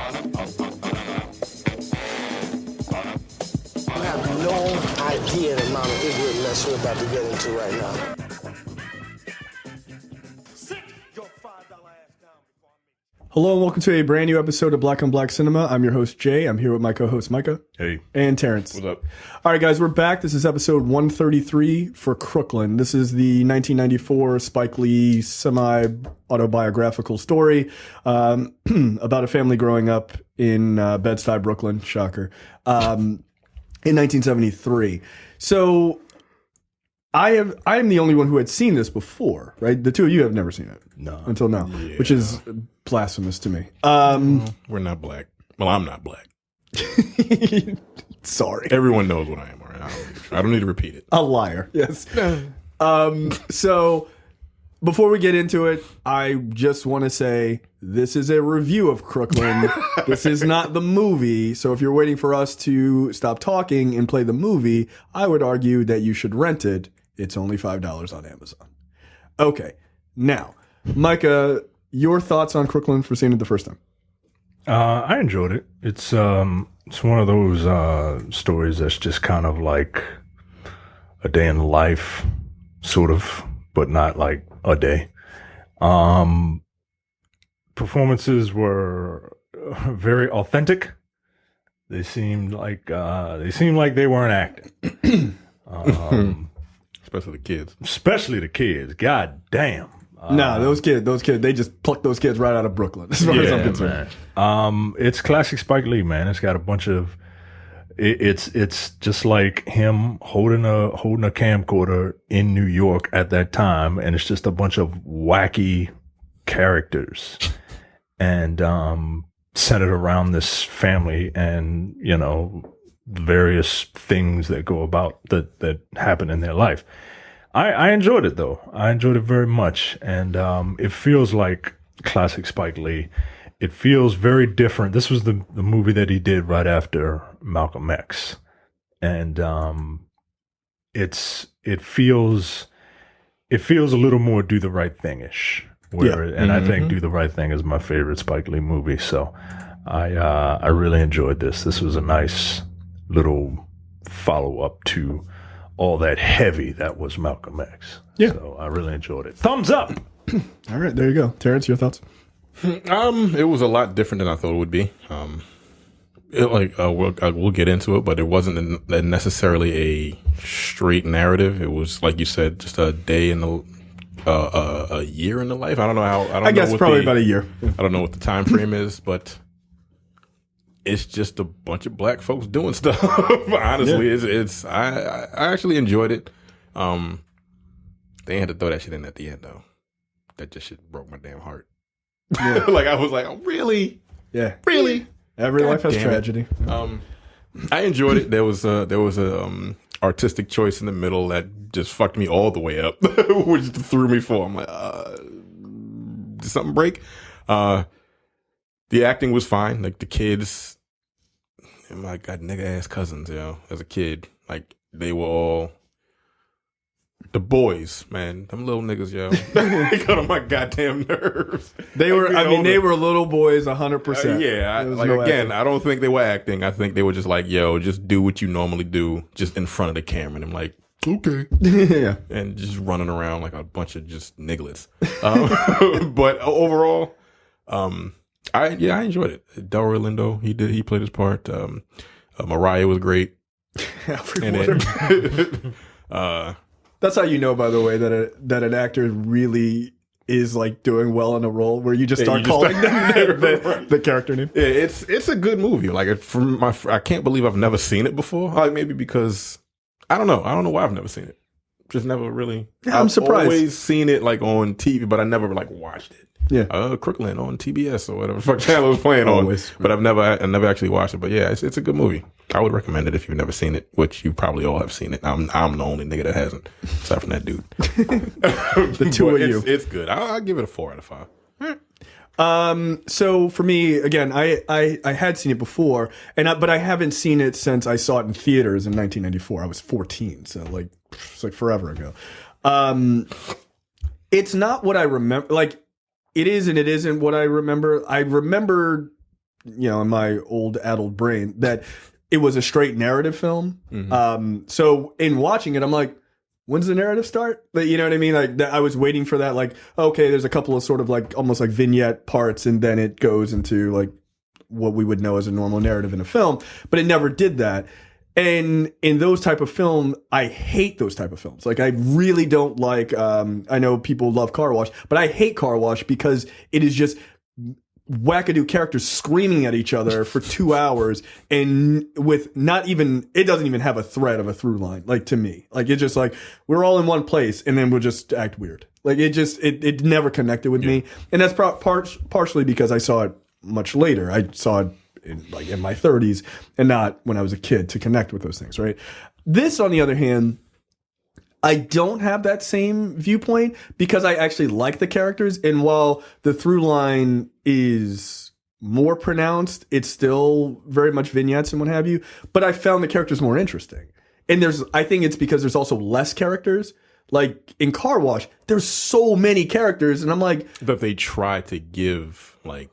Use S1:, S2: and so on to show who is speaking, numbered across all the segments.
S1: You have no idea the amount of ignorant mess we're about to get into right now.
S2: Hello and welcome to a brand new episode of Black on Black Cinema. I'm your host, Jay. I'm here with my co-host, Micah.
S3: Hey.
S2: And Terrence.
S3: What's up?
S2: All right, guys, we're back. This is episode 133 for Crooklyn. This is the 1994 Spike Lee semi-autobiographical story about a family growing up in Bed-Stuy, Brooklyn. Shocker. In 1973. So I am the only one who had seen this before, right? The two of you have never seen it.
S3: No.
S2: Until now, which is blasphemous to me.
S3: We're not black. Well, I'm not black.
S2: Sorry.
S3: Everyone knows what I am. All right? I don't need to repeat it.
S2: A liar. Yes. So before we get into it, I just want to say this is a review of Crooklyn. This is not the movie. So if you're waiting for us to stop talking and play the movie, I would argue that you should rent it. It's only $5 on Amazon. Okay. Now, Micah, your thoughts on Crooklyn for seeing it the first time?
S3: I enjoyed it. It's one of those stories that's just kind of like a day in the life, sort of, but not like a day. Performances were very authentic. They seemed like they weren't acting.
S4: Especially the kids.
S3: Especially the kids. God damn.
S2: Nah, those kids, they just plucked those kids right out of Brooklyn, as far as I'm concerned.
S3: Man. It's classic Spike Lee, man. It's got a bunch of, it's just like him holding a camcorder in New York at that time, and it's just a bunch of wacky characters, and centered around this family, and various things that go about that happen in their life. I enjoyed it, though. I enjoyed it very much. And it feels like classic Spike Lee. It feels very different. This was the movie that he did right after Malcolm X. And it feels a little more Do the Right Thing-ish. I think Do the Right Thing is my favorite Spike Lee movie. So I really enjoyed this. This was a nice little follow-up to all that heavy that was Malcolm X. Yeah. So I really enjoyed it. Thumbs up.
S2: All right, there you go. Terrence, your thoughts?
S4: It was a lot different than I thought it would be. We'll get into it, but it wasn't necessarily a straight narrative. It was, like you said, just a day in the a year in the life. I don't know how.
S2: I guess probably about a year.
S4: I don't know what the time frame is, but it's just a bunch of black folks doing stuff. Honestly, I actually enjoyed it. They had to throw that shit in at the end though. That just shit broke my damn heart. Yeah. Like I was like, oh, really?
S2: Yeah,
S4: really.
S2: Every life has tragedy.
S4: I enjoyed it. There was a artistic choice in the middle that just fucked me all the way up, which threw me for. I'm like, did something break? The acting was fine. Like the kids, I got nigga ass cousins, as a kid. Like they were all the boys, man. Them little niggas, they got on my goddamn nerves.
S2: They were, they were little boys 100%.
S4: Again, I don't think they were acting. I think they were just like, just do what you normally do, just in front of the camera. And I'm like, okay.
S2: Yeah.
S4: And just running around like a bunch of just nigglets. But overall, I enjoyed it. Delroy Lindo, he played his part. Mariah was great.
S2: Alfre Woodard. That's how you know, by the way, that an actor really is like doing well in a role where you just start calling them the character name.
S4: Yeah, it's a good movie. Like I can't believe I've never seen it before. Like maybe because I don't know why I've never seen it. Just never really.
S2: Yeah, I'm surprised.
S4: I've always seen it like on TV, but I never like watched it.
S2: Yeah,
S4: Crooklyn on TBS or whatever the fuck channel was playing
S2: Always.
S4: on. But I never actually watched it. But yeah, it's a good movie. I would recommend it if you've never seen it, which you probably all have seen it. I'm the only nigga that hasn't, aside from that dude.
S2: The two of you.
S4: It's good. I'll give it a 4 out of 5.
S2: So for me, again, I had seen it before, but I haven't seen it since I saw it in theaters in 1994. I was 14, so it's like forever ago. It's not what I remember. Like, it is and it isn't what I remember. I remember in my old adult brain, that it was a straight narrative film. So in watching it, I'm like, when's the narrative start? Like, you know what I mean? Like I was waiting for that. Like, okay, there's a couple of sort of like almost like vignette parts, and then it goes into like what we would know as a normal narrative in a film. But it never did that. And in those type of film, I hate those type of films. Like I really don't like. I know people love Car Wash, but I hate Car Wash because it is just wackadoo characters screaming at each other for 2 hours, and with not even, it doesn't even have a thread of a through line. Like to me, like it's just like we're all in one place and then we'll just act weird. Like it never connected with me, and that's partially because I saw it much later. I saw it in my 30s and not when I was a kid to connect with those things. Right. This, on the other hand, I don't have that same viewpoint because I actually like the characters. And while the through line is more pronounced, it's still very much vignettes and what have you. But I found the characters more interesting. And I think it's because there's also less characters. Like in Car Wash, there's so many characters. And I'm like,
S4: that they try to give like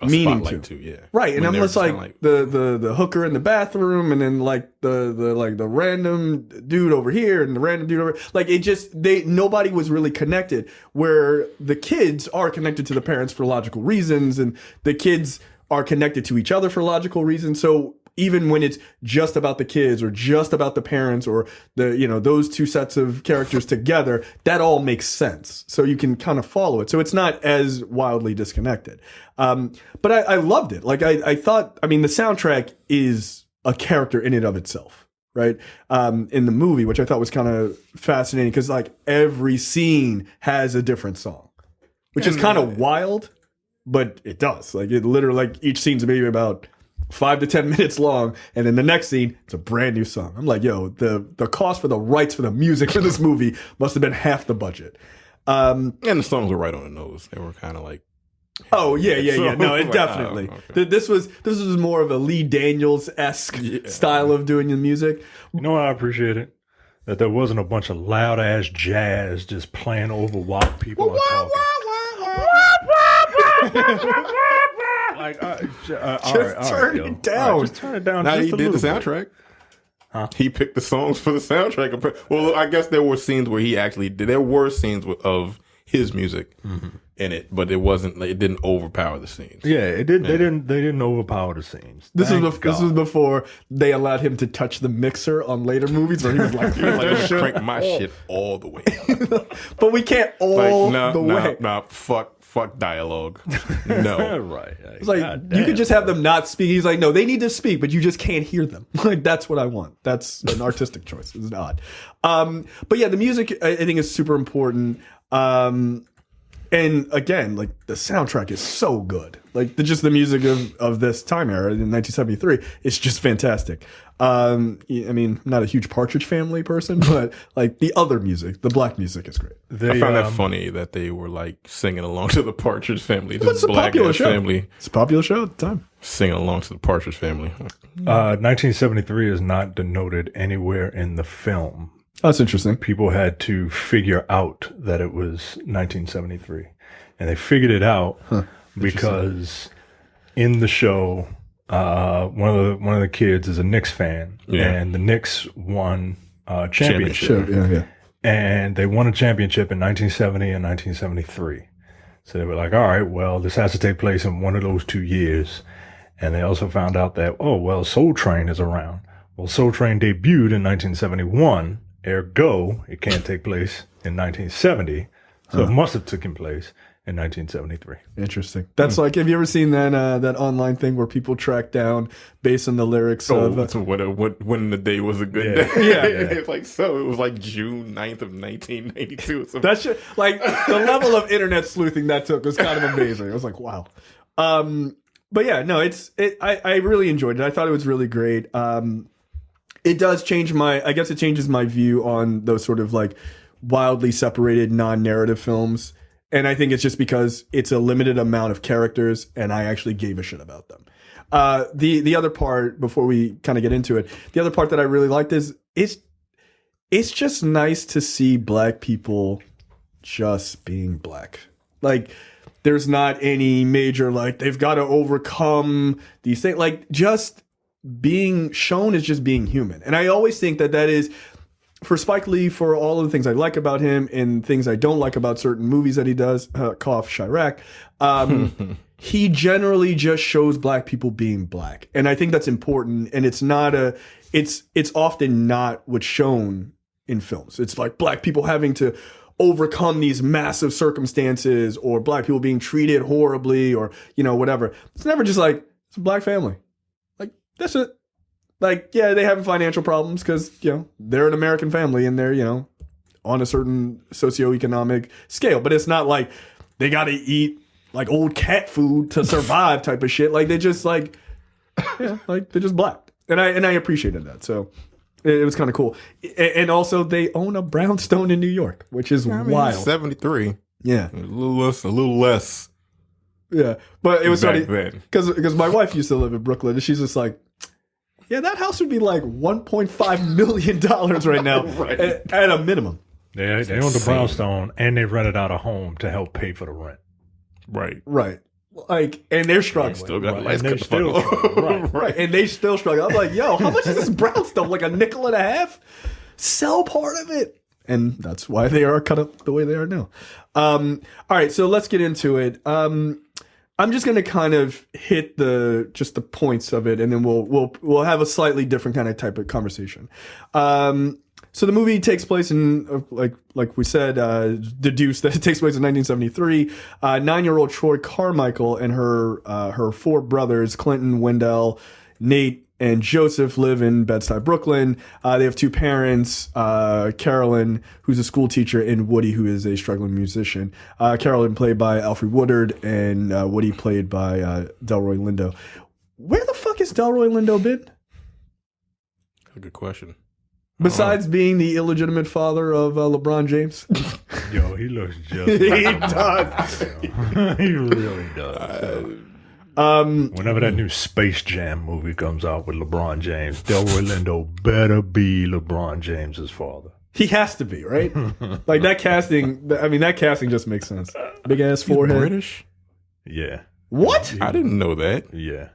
S4: a
S2: meaning
S4: spotlight to, yeah.
S2: Right. And I'm just like the hooker in the bathroom, and then like the random dude over here and the random dude over, like it just, nobody was really connected, where the kids are connected to the parents for logical reasons, and the kids are connected to each other for logical reasons. So even when it's just about the kids or just about the parents or those two sets of characters together, that all makes sense. So you can kind of follow it. So it's not as wildly disconnected. But I loved it. Like I thought, I mean, the soundtrack is a character in and of itself, right? In the movie, which I thought was kind of fascinating because like every scene has a different song, which is kind of wild, but it does. Like it literally, like each scene's maybe about 5 to 10 minutes long, and then the next scene, it's a brand new song. I'm like, yo, the cost for the rights for the music for this movie must have been half the budget.
S4: And the songs were right on the nose. They were kind of like,
S2: oh yeah. No, it definitely. Okay. This was more of a Lee Daniels-esque style of doing the music.
S3: You know what I appreciate it? That there wasn't a bunch of loud ass jazz just playing over while people are talking. Like,
S2: just turn it down.
S3: Just turn it down.
S4: Now
S3: just
S4: he
S3: a
S4: did the
S3: little
S4: soundtrack.
S3: bit. Huh?
S4: He picked the songs for the soundtrack. Well, I guess there were scenes where he actually did. There were scenes of his music in it, but it wasn't. Like, it didn't overpower the scenes.
S3: Yeah, it did. Yeah. They didn't overpower the scenes.
S2: This was before they allowed him to touch the mixer on later movies, where he was like,
S4: crank my shit all the way up.
S2: But we can't all the way.
S4: No, fuck dialogue. No.
S3: Right.
S2: It's like, you could just have them not speak. He's like, no, they need to speak, but you just can't hear them. Like, that's what I want. That's an artistic choice. It's odd. But yeah, the music, I think, is super important. And again, like, the soundtrack is so good. Like, just the music of this time era in 1973 is just fantastic. I mean, I'm not a huge Partridge Family person, but like the other music, the black music is great.
S4: I found that funny that they were like singing along to the Partridge Family.
S2: It's a popular show. Family. It's a popular show at the time.
S4: Singing along to the Partridge Family.
S3: 1973 is not denoted anywhere in the film.
S2: That's interesting.
S3: People had to figure out that it was 1973, and they figured it out because in the show, one of the kids is a Knicks fan, and the Knicks won championship.
S2: Yeah.
S3: And they won a championship in 1970 and 1973. So they were like, all right, well, this has to take place in one of those 2 years. And they also found out that, Soul Train is around. Well, Soul Train debuted in 1971. Ergo, it can't take place in 1970. So it must have taken place in 1973.
S2: Interesting. That's like, have you ever seen that online thing where people track down based on the lyrics of
S4: when the day was a good day?
S2: Yeah.
S4: It's like, so it was like June 9th of 1982 or something.
S2: That shit, like the level of internet sleuthing that took was kind of amazing. I was like, wow. But yeah, no, I really enjoyed it. I thought it was really great. It does change I guess it changes my view on those sort of like wildly separated non-narrative films. And I think it's just because it's a limited amount of characters, and I actually gave a shit about them. The other part, before we kind of get into it, the other part that I really liked is it's just nice to see black people just being black. Like, there's not any major, like, they've got to overcome these things. Like, just being shown as just being human. And I always think that is, for Spike Lee, for all of the things I like about him and things I don't like about certain movies that he does, cough, Chirac, he generally just shows black people being black. And I think that's important. And it's often not what's shown in films. It's like black people having to overcome these massive circumstances, or black people being treated horribly, or, whatever. It's never just like, it's a black family. Like, that's it. Like, yeah, they have financial problems because, they're an American family and they're, on a certain socioeconomic scale. But it's not like they got to eat like old cat food to survive type of shit. Like, they just like, yeah, like they're just black. And I appreciated that. So it was kind of cool. And also they own a brownstone in New York, which is wild.
S4: 73.
S2: Yeah.
S4: A little less.
S2: Yeah. But it was funny
S4: then.
S2: because my wife used to live in Brooklyn and she's just like, yeah, that house would be like $1.5 million right now, right. At a minimum.
S3: They own the brownstone and they rented out a home to help pay for the rent.
S4: Right.
S2: Right. Like, and they're struggling.
S4: Still got
S3: Right.
S4: lights
S3: And
S4: cut the fuck off.
S2: Right. And they still struggle. I'm like, yo, how much is this brownstone? Like $0.50? Sell part of it. And that's why they are cut up the way they are now. All right, so let's get into it. I'm just going to kind of hit the points of it, and then we'll have a slightly different kind of type of conversation. So the movie takes place in, like we said, deduced that it takes place in 1973. 9-year-old Troy Carmichael and her 4 brothers, Clinton, Wendell, Nate, and Joseph, live in Bed-Stuy, Brooklyn. They have 2 parents, Carolyn, who's a school teacher, and Woody, who is a struggling musician. Carolyn played by Alfre Woodard, and Woody played by Delroy Lindo. Where the fuck is Delroy Lindo been?
S4: That's a good question.
S2: Besides being the illegitimate father of LeBron James.
S3: Yo, he looks just
S2: He does.
S3: He really does. Whenever that new Space Jam movie comes out with LeBron James, Delroy Lindo better be LeBron James's father.
S2: He has to be, right? Like that casting, I mean, that casting just makes sense. Big ass forehead.
S4: British?
S3: Yeah.
S2: What?
S4: I didn't know that.
S3: Yeah.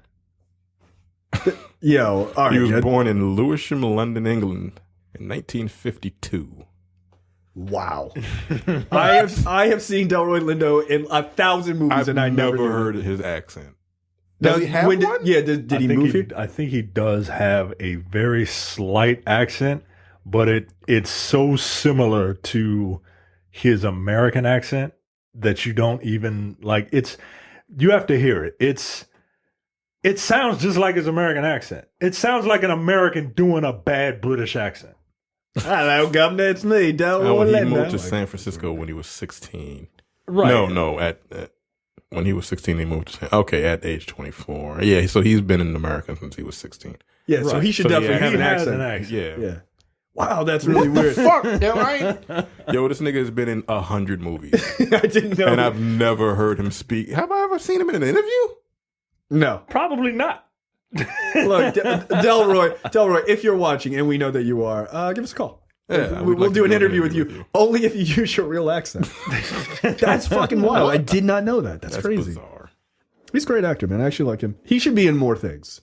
S2: Yo, all right.
S4: He was born in Lewisham, London, England in 1952.
S2: Wow. I have seen Delroy Lindo in 1,000 movies,
S4: I've
S2: and I never
S4: heard his accent.
S2: Does
S4: he have one?
S2: Did he move here?
S3: I think he does have a very slight accent, but it's so similar to his American accent that you don't even like. You have to hear it. It sounds just like his American accent. It sounds like an American doing a bad British accent.
S2: Hello, Governor. It's me, Delroy
S4: He
S2: Lindo.
S4: moved to San Francisco when he was 16.
S3: Right.
S4: No. When he was 16, he moved to at age 24. Yeah, so he's been in America since he was 16.
S2: Yeah, so he should
S4: So
S2: definitely have
S3: He
S2: an
S3: has
S2: accent.
S3: an accent.
S4: Yeah.
S2: Yeah. Wow, that's really weird.
S4: Fuck, Yo, this nigga has been in 100 movies.
S2: I didn't know.
S4: And I've never heard him speak. Have I ever seen him in an interview?
S2: No.
S3: Probably not.
S2: Look, Delroy, if you're watching, and we know that you are, give us a call.
S4: Yeah,
S2: we'll do an interview with you only if you use your real accent. That's fucking wild. I did not know that. That's crazy.
S4: Bizarre.
S2: He's a great actor, man. I actually like him. He should be in more things.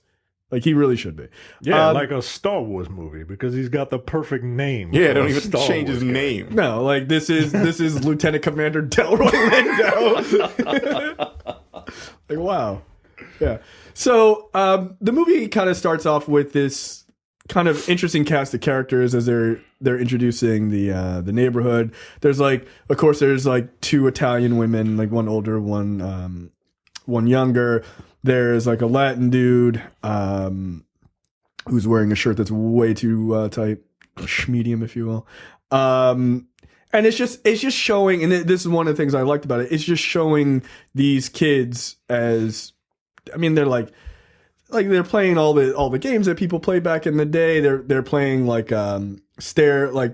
S2: Like, he really should be.
S3: Yeah, like a Star Wars movie because he's got the perfect name.
S4: Yeah,
S3: for
S4: don't
S3: a
S4: even
S3: Star
S4: change
S3: Wars
S4: his
S3: guy.
S4: name.
S2: No, like this is Lieutenant Commander Delroy Lindo. Like, wow. Yeah. So the movie kind of starts off with this kind of interesting cast of characters as they're introducing the neighborhood. There's like, of course, there's like 2 Italian women, like one older, one younger. There's like a Latin dude who's wearing a shirt that's way too tight, schmedium, if you will. And it's just showing, and this is one of the things I liked about it. It's just showing these kids as, I mean, they're like they're playing all the games that people play back in the day. They're playing like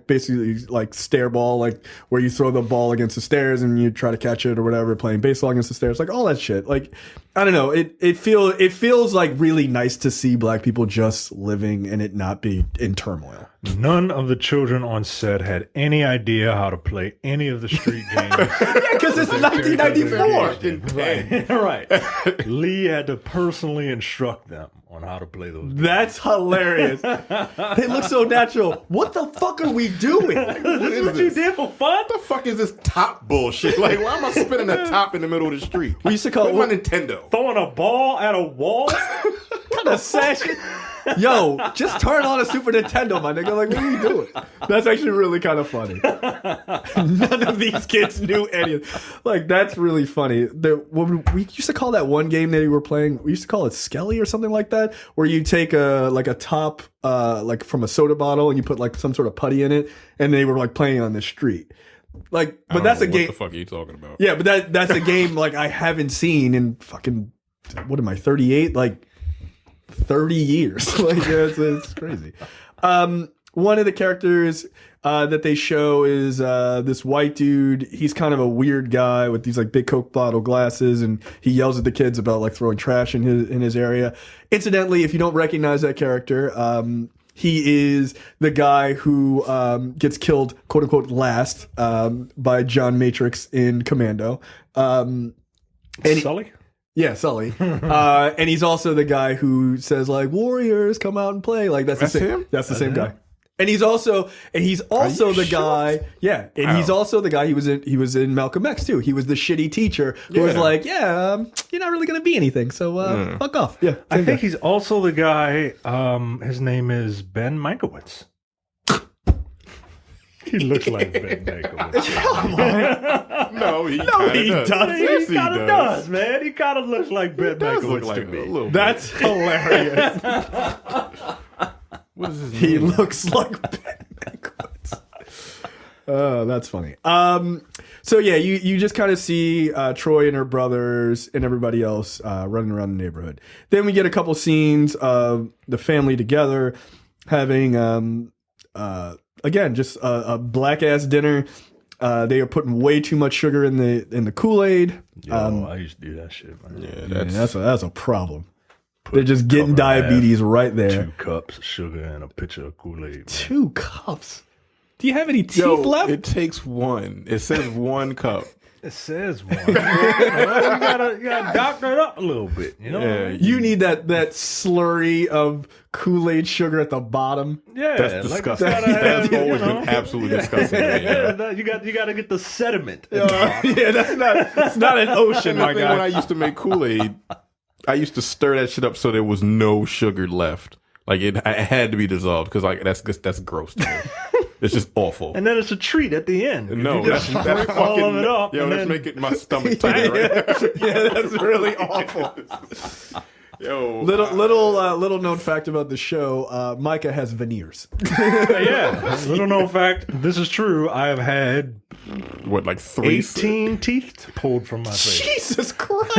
S2: basically like stair ball, like where you throw the ball against the stairs and you try to catch it or whatever, playing baseball against the stairs, like all that shit. Like, I don't know. It feels like really nice to see black people just living and it not be in turmoil.
S3: None of the children on set had any idea how to play any of the street games.
S2: Yeah, because it's 1994.
S3: Right. Lee had to personally instruct them on how to play those games.
S2: That's hilarious. They look so natural. What the fuck are we doing?
S3: This is what you did for fun?
S4: What the fuck is this top bullshit? Like, why am I spinning a top in the middle of the street?
S2: We used to call it
S4: my Nintendo.
S3: Throwing a ball at a wall?
S2: kind of session. Yo, just turn on a Super Nintendo, my nigga. Like, what are you doing? That's actually really kind of funny. None of these kids knew any. Like, that's really funny. We used to call that one game that we were playing. We used to call it Skelly or something like that, where you take a top, like from a soda bottle, and you put like some sort of putty in it, and they were like playing on the street. Like, but that's a game.
S4: What the fuck are you talking about?
S2: Yeah, but that's a game like I haven't seen in fucking, what am I, 38? Like 30 years. Like, yeah, it's crazy. One of the characters that they show is this white dude. He's kind of a weird guy with these like big Coke bottle glasses, and he yells at the kids about like throwing trash in his area. Incidentally, if you don't recognize that character, he is the guy who gets killed, quote unquote, last by John Matrix in Commando.
S3: Sully?
S2: Yeah, Sully. And he's also the guy who says like, "Warriors, come out and play." Like that's
S4: him.
S2: That's the same guy. And he's also the guy. Yeah, and he's also the guy. He was in Malcolm X too. He was the shitty teacher who was like, "Yeah, you're not really gonna be anything, so fuck off." Yeah,
S3: I think he's also the guy. His name is Ben Mankiewicz. He looks like Ben Mankiewicz.
S2: Come on.
S4: No, he
S2: doesn't.
S3: He kind of does, man. He kind of looks like Ben Mankiewicz to me.
S2: That's hilarious.
S4: What is his name?
S2: He looks like Ben Mankiewicz. Oh, that's funny. So yeah, you just kind of see Troy and her brothers and everybody else running around the neighborhood. Then we get a couple scenes of the family together having again just a black ass dinner. They are putting way too much sugar in the Kool-Aid.
S3: I used to do that shit, man.
S4: Yeah,
S2: that's a problem. They're just getting diabetes right there.
S3: 2 cups of sugar and a pitcher of Kool-Aid. Man.
S2: 2 cups. Do you have any teeth left?
S4: It takes 1. It says 1 cup.
S3: It says 1. You gotta doctor it up a little bit. You know,
S4: Yeah,
S2: You need that slurry of Kool-Aid sugar at the bottom.
S3: yeah,
S4: That's disgusting. That's always been absolutely disgusting. Yeah.
S3: You got to get the sediment.
S2: Yeah, it's not an ocean, my
S4: When I
S2: guy.
S4: used to make Kool-Aid, I used to stir that shit up so there was no sugar left. Like it had to be dissolved because like that's gross to me. It's just awful.
S3: And then it's a treat at the end.
S4: No,
S3: You just
S4: that's
S3: drink all
S4: fucking
S3: of it up.
S4: Yo,
S3: and
S4: that's
S3: then,
S4: making my stomach tight. Right?
S2: Yeah, that's really awful.
S4: Yo,
S2: Little known fact about the show: Micah has veneers.
S3: yeah. Little known fact. This is true. I have had
S4: what, like 3?
S3: 18 teeth pulled from my face.
S2: Jesus Christ!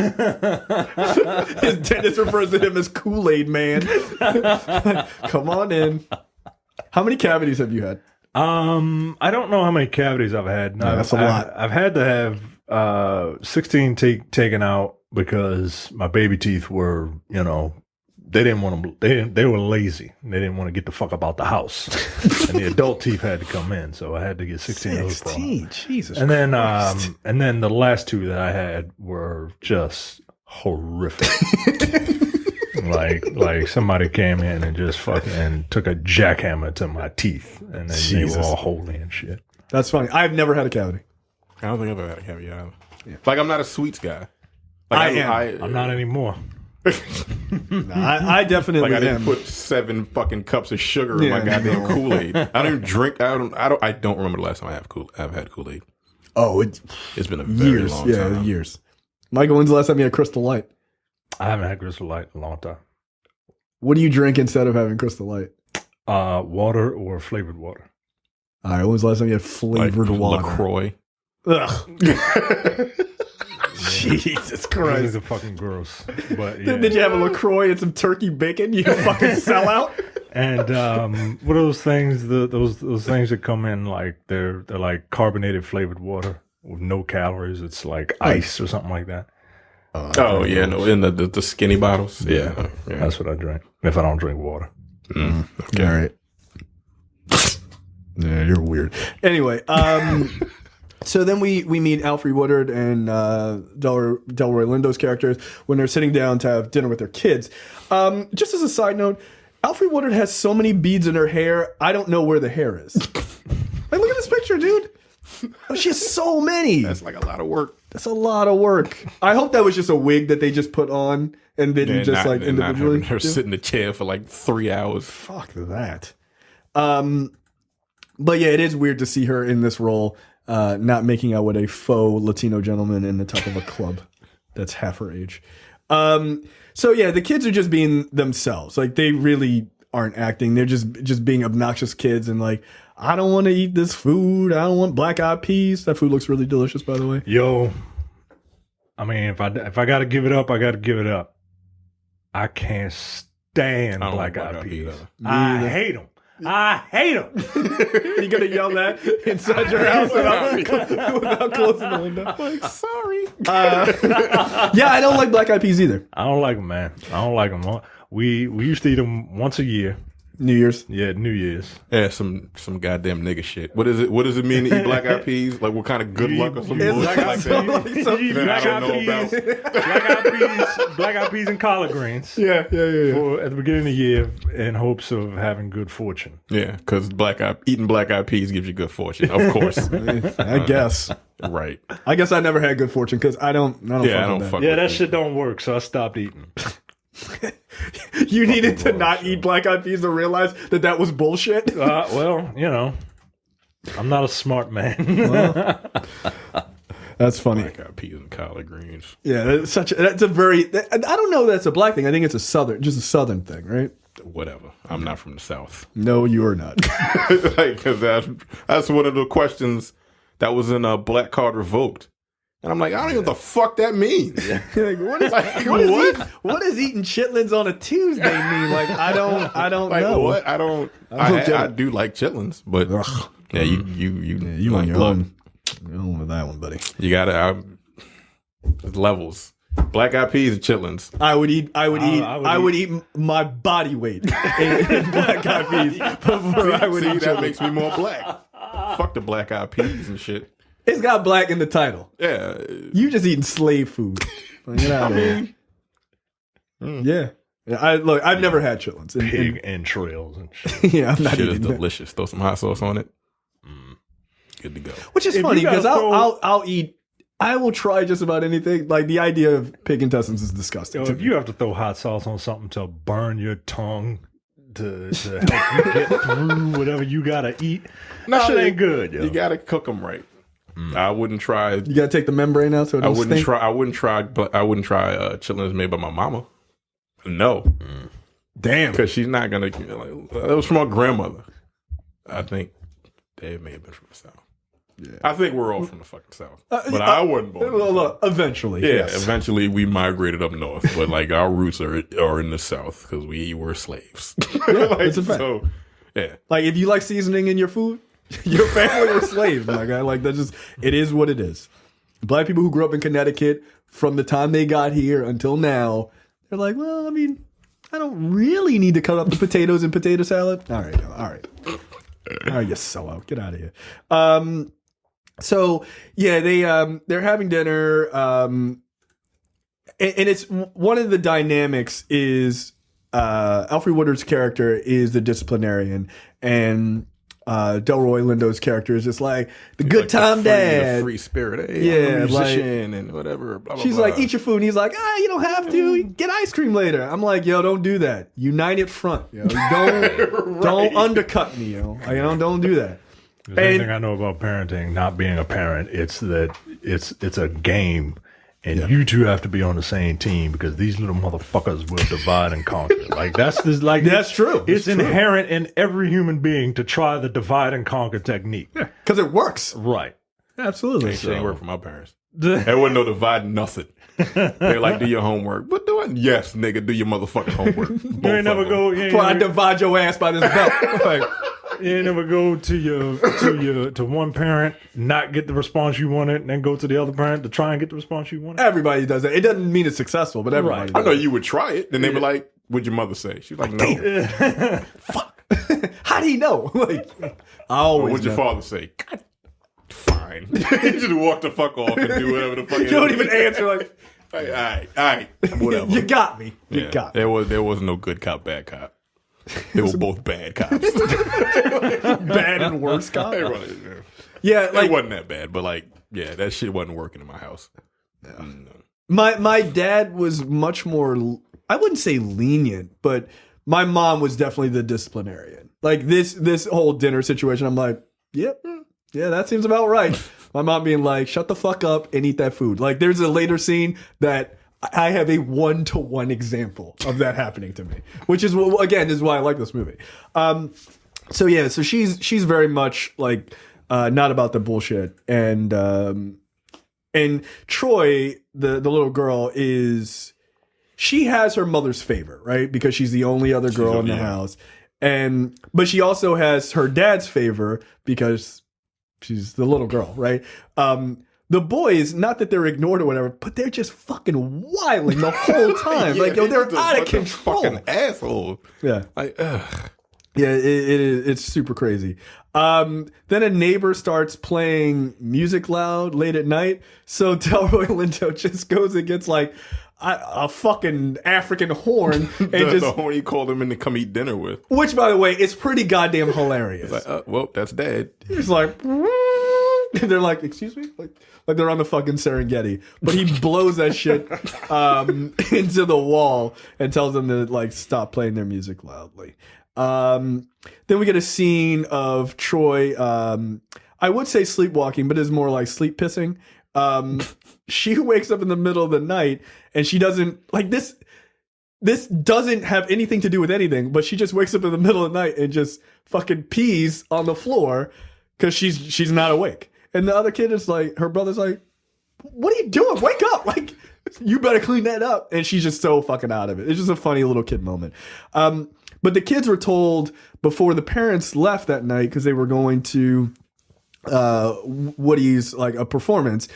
S2: His dentist refers to him as Kool-Aid Man. Come on in. How many cavities have you had?
S3: I don't know how many cavities I've had. No,
S2: that's a lot.
S3: I've had to have 16 taken out because my baby teeth were, they didn't want them. They were lazy. They didn't want to get the fuck about the house, and the adult teeth had to come in. So I had to get 16 of those.
S2: 16, Jesus.
S3: And then, and then the last 2 that I had were just horrific. like somebody came in and just fucking took a jackhammer to my teeth, and then they were all holy and shit.
S2: That's funny. I've never had a cavity.
S4: I don't think I've ever had a cavity either. Yeah. Like I'm not a sweets guy. Like,
S2: I am.
S3: I'm not anymore.
S2: I definitely
S4: Like I
S2: am.
S4: didn't put 7 fucking cups of sugar in my goddamn Kool-Aid. I don't even drink. I don't remember the last time I've had Kool-Aid.
S2: Oh,
S4: It's been a very
S2: years.
S4: long time.
S2: Years. Michael, when's the last time you had Crystal Light?
S3: I haven't had Crystal Light in a long time.
S2: What do you drink instead of having Crystal Light?
S3: Water or flavored water.
S2: All right, when was the last time you had flavored
S4: Like
S2: water?
S4: LaCroix.
S2: Ugh. Jesus Christ.
S3: These are fucking gross. But yeah.
S2: Did you have a LaCroix and some turkey bacon? You fucking sell out?
S3: And what are those things? Those things that come in like they're like carbonated flavored water with no calories. It's like ice or something like that.
S4: Oh yeah, no, in the skinny bottles. Yeah,
S3: That's what I drink if I don't drink water.
S4: Okay.
S2: All right. Yeah, you're weird. Anyway, so then we meet Alfre Woodard and Delroy Lindo's characters when they're sitting down to have dinner with their kids. Just as a side note, Alfre Woodard has so many beads in her hair, I don't know where the hair is. Like, look at this picture, dude. Oh, she has so many.
S4: That's like a lot of work.
S2: That's a lot of work. I hope that was just a wig that they just put on and didn't just like individually.
S4: Not having her sit in the chair for like 3 hours.
S2: Fuck that. But yeah, it is weird to see her in this role, not making out with a faux Latino gentleman in the top of a club that's half her age. So yeah, the kids are just being themselves. Like, they really aren't acting. They're just being obnoxious kids and like, I don't want to eat this food. I don't want black-eyed peas. That food looks really delicious, by the way.
S3: Yo, I mean, if I got to give it up, I got to give it up. I can't stand black-eyed peas. I hate them. I hate them.
S2: You're going to yell that inside your house without closing the window?
S4: Like, sorry.
S2: Yeah, I don't like black-eyed peas either.
S3: I don't like them, man. I don't like them. We used to eat them once a year.
S2: New Year's.
S3: Yeah, New Year's.
S4: Yeah, some goddamn nigga shit. What is it? What does it mean to eat black-eyed peas? Like, what kind of good luck or some bullshit like that?
S3: Black-eyed peas and collard greens.
S2: Yeah.
S3: At the beginning of the year, in hopes of having good fortune.
S4: Yeah, because eating black-eyed peas gives you good fortune, of course.
S2: I guess.
S4: Right.
S2: I guess I never had good fortune because I don't fuck with that.
S3: Yeah, that shit don't work, so I stopped eating.
S2: You needed to not eat black-eyed peas to realize that was bullshit.
S3: Well, you know, I'm not a smart man.
S2: That's funny.
S4: Black-eyed peas and collard greens.
S2: Yeah, that's a very. I don't know. That's a black thing. I think it's a southern thing, right?
S4: Whatever. I'm not from the South.
S2: No, you are not.
S4: Because that's one of the questions that was in Black Card Revoked. And I'm like, I don't know what the fuck that means.
S2: Like, what does eating chitlins on a Tuesday mean? Like, I don't
S4: like,
S2: know.
S4: What? I do like chitlins, but yeah, you
S2: on
S4: like,
S2: your
S4: look,
S2: own. You're on with that one, buddy.
S4: You gotta levels. Black-eyed peas and chitlins.
S2: I would eat my body weight in black-eyed peas before I would eat
S4: that
S2: chitlins.
S4: makes me more black. Fuck the black-eyed peas and shit.
S2: It's got black in the title.
S4: Yeah.
S2: You just eating slave food. Like, get out of here. Yeah. I've never had chitlins.
S3: Pig entrails and shit.
S2: Yeah, I'm not
S4: Shit is
S2: eating that.
S4: delicious. Throw some hot sauce on it. Good to go.
S2: Which is funny because I will try just about anything. Like, the idea of pig intestines is disgusting.
S3: If you have to throw hot sauce on something to burn your tongue to help you get through whatever you gotta eat, that shit ain't good. Yo.
S4: You gotta cook them right. I wouldn't try.
S2: You gotta take the membrane out so it don't stink.
S4: I wouldn't try chitlins made by my mama. No,
S2: Damn,
S4: because she's not gonna. Like, that was from our grandmother. I think they may have been from the South. Yeah, I think we're all from the fucking South, but I wasn't born.
S2: Look, eventually,
S4: yeah,
S2: yes.
S4: Eventually we migrated up north, but like our roots are in the South because we were slaves.
S2: Yeah, it's a fact.
S4: So, yeah,
S2: like if you like seasoning in your food, your family were slaves. Like that just it is what it is. Black people who grew up in Connecticut from the time they got here until now, they're like, well, I mean, I don't really need to cut up the potatoes in potato salad. All right, you sellout. Get out of here. So yeah, they're having dinner, and it's one of the dynamics is Alfre Woodard's character is the disciplinarian, and Delroy Lindo's character is just like the good time dad,
S4: the free spirit,
S2: yeah,
S4: I'm a musician and whatever. Blah, blah,
S2: she's
S4: blah.
S2: like, eat your food, and he's like, you don't have to get ice cream later. I'm like, yo, don't do that. United front, yo, don't undercut me, yo. Don't do that.
S3: There's anything I know about parenting, not being a parent, it's that it's a game, and you two have to be on the same team because these little motherfuckers will divide and conquer. Like that's
S2: true.
S3: It's inherent in every human being to try the divide and conquer technique.
S2: Yeah, because it works.
S3: Right.
S2: Absolutely.
S4: It ain't work for my parents. There wasn't no dividing nothing. They're like, do your homework. But do it. Yes, nigga, do your motherfucking homework.
S3: You ain't never go.
S2: Before I divide your ass by this belt. Like,
S3: You never go to one parent, not get the response you wanted, and then go to the other parent to try and get the response you wanted.
S2: Everybody does that. It doesn't mean it's successful, but everybody does.
S4: I know you would try it. Then they were like, what'd your mother say? She's like, no.
S2: Fuck. How do you know? Like, I always
S4: What'd your father say? God, fine. You just walk the fuck off and do whatever the fuck.
S2: You don't even answer. Like,
S4: all right, whatever.
S2: You got me. You got me.
S4: There was no good cop, bad cop. They were both bad cops.
S2: Bad and worse cop. Yeah,
S4: like, it wasn't that bad, but like, yeah, that shit wasn't working in my house. Yeah. No.
S2: My dad was much more, I wouldn't say lenient, but my mom was definitely the disciplinarian. Like this whole dinner situation, I'm like, yep, yeah, that seems about right. My mom being like, shut the fuck up and eat that food. Like, there's a later scene that I have a 1-to-1 example of that happening to me, which is, again, is why I like this movie. So she's very much like not about the bullshit, and Troy, the little girl, she has her mother's favor, right? Because she's the only other girl in the house, but she also has her dad's favor because she's the little girl, right? The boys, not that they're ignored or whatever, but they're just fucking wilding the whole time.
S4: Yeah,
S2: like, yo, they're out of control.
S4: Fucking asshole.
S2: Yeah.
S4: Like, ugh.
S2: Yeah, it's super crazy. Then a neighbor starts playing music loud late at night. So Delroy Lindo just goes and gets like a fucking African horn. And
S4: the horn he called him in to come eat dinner with.
S2: Which, by the way, is pretty goddamn hilarious.
S4: Like, well, that's dad.
S2: He's like... And they're like, excuse me? Like they're on the fucking Serengeti. But he blows that shit into the wall and tells them to like stop playing their music loudly. Then we get a scene of Troy, I would say sleepwalking, but it's more like sleep pissing. She wakes up in the middle of the night and she doesn't, like this doesn't have anything to do with anything, but she just wakes up in the middle of the night and just fucking pees on the floor because she's not awake. And the other kid is like, her brother's like, what are you doing? Wake up. Like, you better clean that up. And she's just so fucking out of it. It's just a funny little kid moment. But the kids were told before the parents left that night, because they were going to Woody's, like, a performance,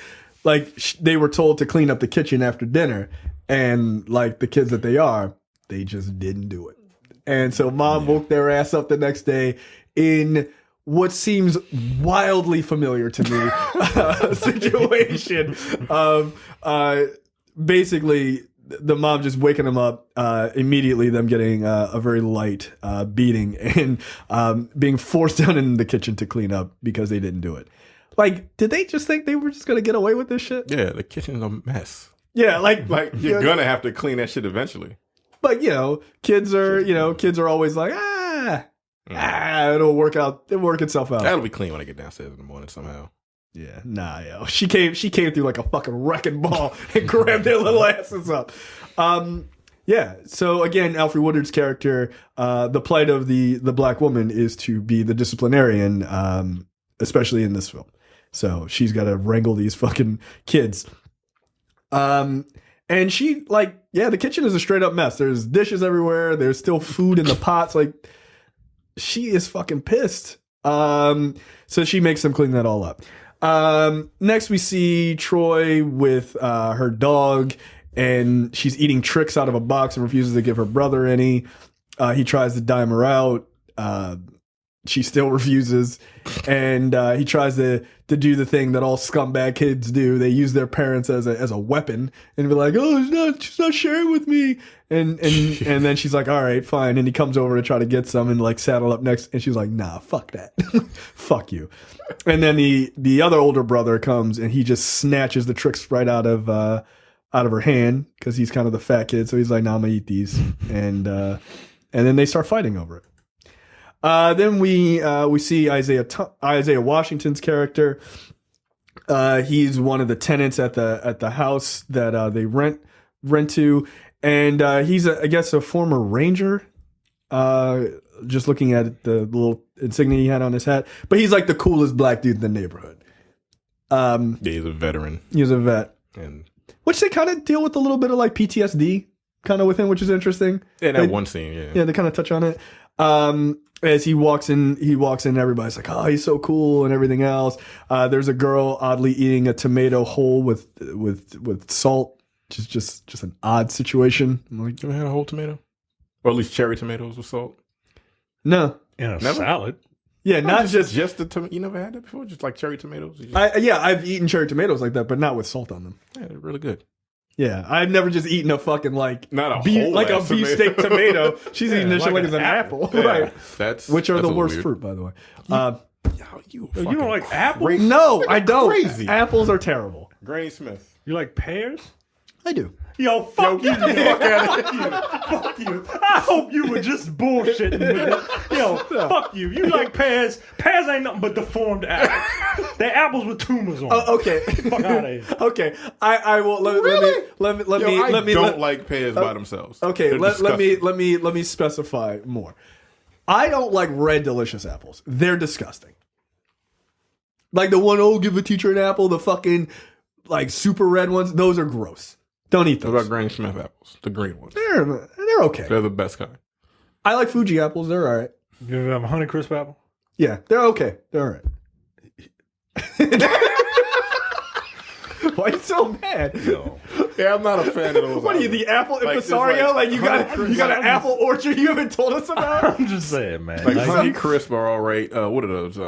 S2: like, they were told to clean up the kitchen after dinner. And, like, the kids that they are, they just didn't do it. And so mom woke their ass up the next day in what seems wildly familiar to me situation of basically the mom just waking them up, immediately them getting a very light beating and being forced down in the kitchen to clean up because they didn't do it. Like, did they just think they were just going to get away with this shit?
S4: Yeah, the kitchen's a mess.
S2: Yeah, like
S4: you're going to have to clean that shit eventually.
S2: But, kids are always like, it'll work out. It'll work itself out.
S4: That'll be clean when I get downstairs in the morning somehow.
S2: Yeah, nah, yo. She came through like a fucking wrecking ball and grabbed their little asses up. Yeah. So again, Alfre Woodard's character, the plight of the black woman is to be the disciplinarian, especially in this film. So she's got to wrangle these fucking kids. And she the kitchen is a straight up mess. There's dishes everywhere. There's still food in the pots. Like, she is fucking pissed. So she makes them clean that all up. Next we see Troy with her dog, and she's eating tricks out of a box and refuses to give her brother any. He tries to dime her out. She still refuses. And he tries to do the thing that all scumbag kids do. They use their parents as a weapon and be like, oh, she's not sharing with me. And then she's like, all right, fine. And he comes over to try to get some and like saddle up next. And she's like, nah, fuck that. Fuck you. And then the other older brother comes and he just snatches the tricks right out of her hand because he's kind of the fat kid. So he's like, nah, I'm gonna eat these. And then they start fighting over it. Then we see Isaiah Washington's character. He's one of the tenants at the house that they rent to, and he's I guess a former ranger. Just looking at the little insignia he had on his hat, but he's like the coolest black dude in the neighborhood.
S4: Yeah, he's a veteran.
S2: He's a vet,
S4: and
S2: which they kind of deal with a little bit of like PTSD kind of with him, which is interesting.
S4: Yeah, that one scene. Yeah,
S2: they kind of touch on it. as he walks in, everybody's like, "Oh, he's so cool," and everything else. There's a girl oddly eating a tomato whole with salt, which is just an odd situation. I'm like,
S4: You ever had a whole tomato? Or at least cherry tomatoes with salt?
S2: no,
S3: In a
S4: Never?
S3: salad.
S2: yeah, not just.
S4: the tomato. You never had that before? Just like cherry tomatoes?
S2: I've eaten cherry tomatoes like that, but not with salt on them.
S4: Yeah, they're really good.
S2: Yeah, I've never just eaten a fucking like
S4: Not a
S2: beef,
S4: whole
S2: like a
S4: ass
S2: beefsteak tomato. She's eating this shit
S3: like
S2: like it's
S3: an
S2: an apple,
S4: Yeah,
S2: right?
S4: that's
S2: Which are the
S4: a little
S2: worst
S4: weird.
S2: fruit, by the way.
S4: You
S3: You don't like apples?
S2: No, I don't.
S4: crazy.
S2: Apples are terrible.
S4: Granny Smith.
S3: You like pears?
S2: I do.
S3: Yo, fuck you.
S4: Get the fuck out of here.
S3: Fuck you. I hope you were just bullshitting with it. Yo, fuck you. You like pears. Pears ain't nothing but deformed apples. They're apples with tumors on them.
S2: Okay.
S3: Fuck out of here.
S2: Okay. I will let
S4: I
S2: me
S4: don't like pears by themselves.
S2: Okay,
S4: They're
S2: let
S4: disgusting.
S2: me specify more. I don't like red delicious apples. They're disgusting. Like the one, oh, give a teacher an apple, the fucking like super red ones, those are gross. Don't eat
S4: What
S2: those.
S4: about Granny Smith apples? The green ones.
S2: They're okay.
S4: They're the best kind.
S2: I like Fuji apples, they're all right.
S3: You ever have a Honeycrisp apple?
S2: Yeah, they're okay. They're all right. Why are you so mad?
S3: Yo.
S4: Yeah, I'm not a fan of those.
S2: What are you,
S4: either.
S2: the apple
S4: Like, it's
S2: impresario?
S4: like
S2: Like, you got an apple orchard you haven't told us about?
S3: I'm just saying, man.
S4: Like
S3: Like,
S4: Honey Crisp are all right. What are those?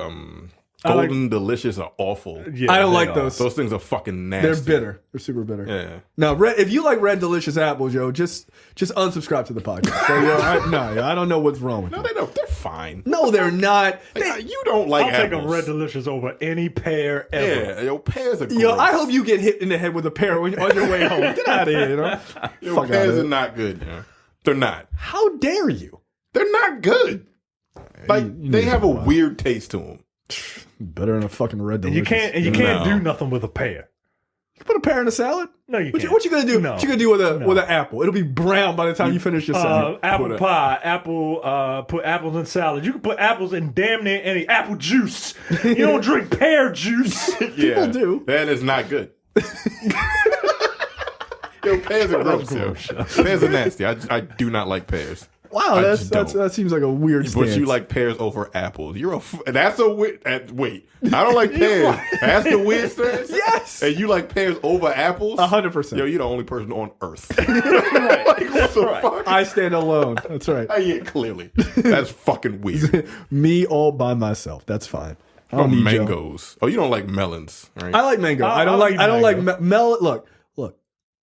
S4: Golden Delicious are awful.
S3: yeah,
S2: I don't
S3: they
S2: like
S3: are.
S2: those.
S4: Those things are fucking nasty.
S2: They're bitter. They're super bitter.
S4: Yeah.
S2: Now, if you like red delicious apples, yo, just unsubscribe to the podcast. So, yo, I don't know what's wrong with
S4: No,
S2: you.
S4: they don't. They're fine.
S2: No, they're not.
S4: You don't like
S3: I'll take
S4: apples.
S3: a Red Delicious over any pear ever.
S4: Yeah, yo, pears are gross.
S2: Yo, I hope you get hit in the head with a pear on your way home. Get out of here, you know?
S4: Yo,
S2: Fuck
S4: pears
S2: outta
S4: are
S2: here.
S4: not good. You know? They're not.
S2: How dare you?
S4: They're not good. Like
S2: you
S4: they
S2: need
S4: have a
S2: some
S4: weird taste to them.
S2: Better than a fucking red delicious.
S3: You can't
S4: No.
S3: do nothing with a pear.
S2: You put a pear in a salad?
S3: No, you
S2: What
S3: can't.
S2: you gonna do?
S3: No.
S2: What you gonna do with an apple? It'll be brown by the time you finish your salad.
S3: Apple pie, put apples in salad. You can put apples in damn near any apple juice. You don't drink pear juice.
S4: People
S2: do.
S4: That is not good. Yo, pears are gross. Yo. Pears are nasty. I do not like pears.
S2: Wow,
S4: I
S2: that's
S4: just don't.
S2: that seems like a weird
S4: But
S2: stance.
S4: you like pears over apples. That's a weird. Wait, I don't like pears. That's the weird stance.
S2: Yes.
S4: And you like pears over apples?
S2: 100%.
S4: Yo, you're the only person on earth. Like, what the fuck?
S2: I stand alone. That's right.
S4: Yeah, clearly. That's fucking weird.
S2: Me all by myself. That's fine. I
S4: Oh,
S2: don't need Joe.
S4: mangoes. Oh, you don't like melons, right?
S2: I like mango.
S3: I
S2: I don't
S3: like
S2: like
S3: mango.
S2: melon. Look.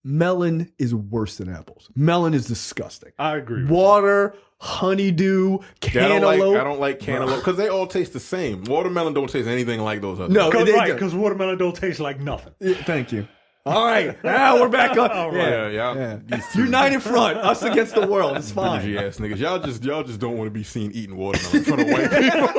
S2: Melon is worse than apples. Melon is disgusting.
S3: I agree with
S2: Water, honeydew, cantaloupe.
S4: I don't like cantaloupe because they all taste the same. Watermelon don't taste anything like those others.
S2: No, they don't.
S3: Because watermelon don't taste like nothing.
S2: Yeah, thank you. All right, now we're back on.
S3: All
S2: Yeah,
S3: right.
S4: Yeah. These two
S2: United front, us against the world. It's fine.
S4: bougie ass niggas. Y'all just don't want to be seen eating watermelon in front of white people.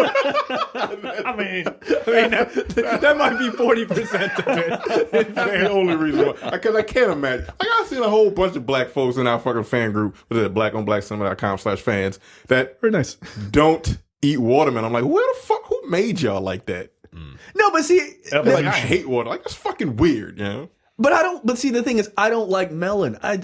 S3: I mean,
S2: That might be 40% of it.
S4: That's the only reason why. Because I can't imagine. Like, I've seen a whole bunch of black folks in our fucking fan group, what is it, blackonblackcinema.com/fans, that
S2: Very nice.
S4: don't eat watermelon. I'm like, where the fuck, who made y'all like that?
S2: No, but see,
S4: Like, I hate water. Like, that's fucking weird, you know?
S2: But I don't. But see, the thing is, I don't like melon. I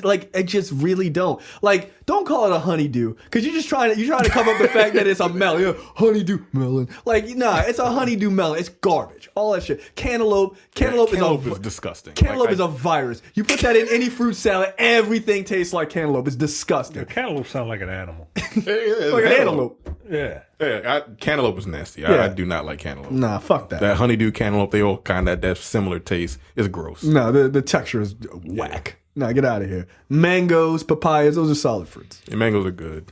S2: just really don't. Like, don't call it a honeydew because you're trying to come up with the fact that it's a melon. Yeah, honeydew melon. Like, nah, it's a honeydew melon. It's garbage. All that shit. Cantaloupe
S4: Cantaloupe is disgusting.
S2: Cantaloupe
S4: Like,
S2: is a virus. You put that in any fruit salad, everything tastes like cantaloupe. It's disgusting.
S3: cantaloupe sound like an animal.
S2: Like an antelope.
S3: Yeah.
S4: Yeah, cantaloupe is nasty.
S2: Yeah.
S4: I do not like cantaloupe.
S2: Nah, fuck that.
S4: That honeydew cantaloupe, they all kind of that similar taste. Is gross.
S2: No, the texture is whack. Nah, get out of here. Mangoes, papayas, those are solid fruits.
S4: And mangoes are good.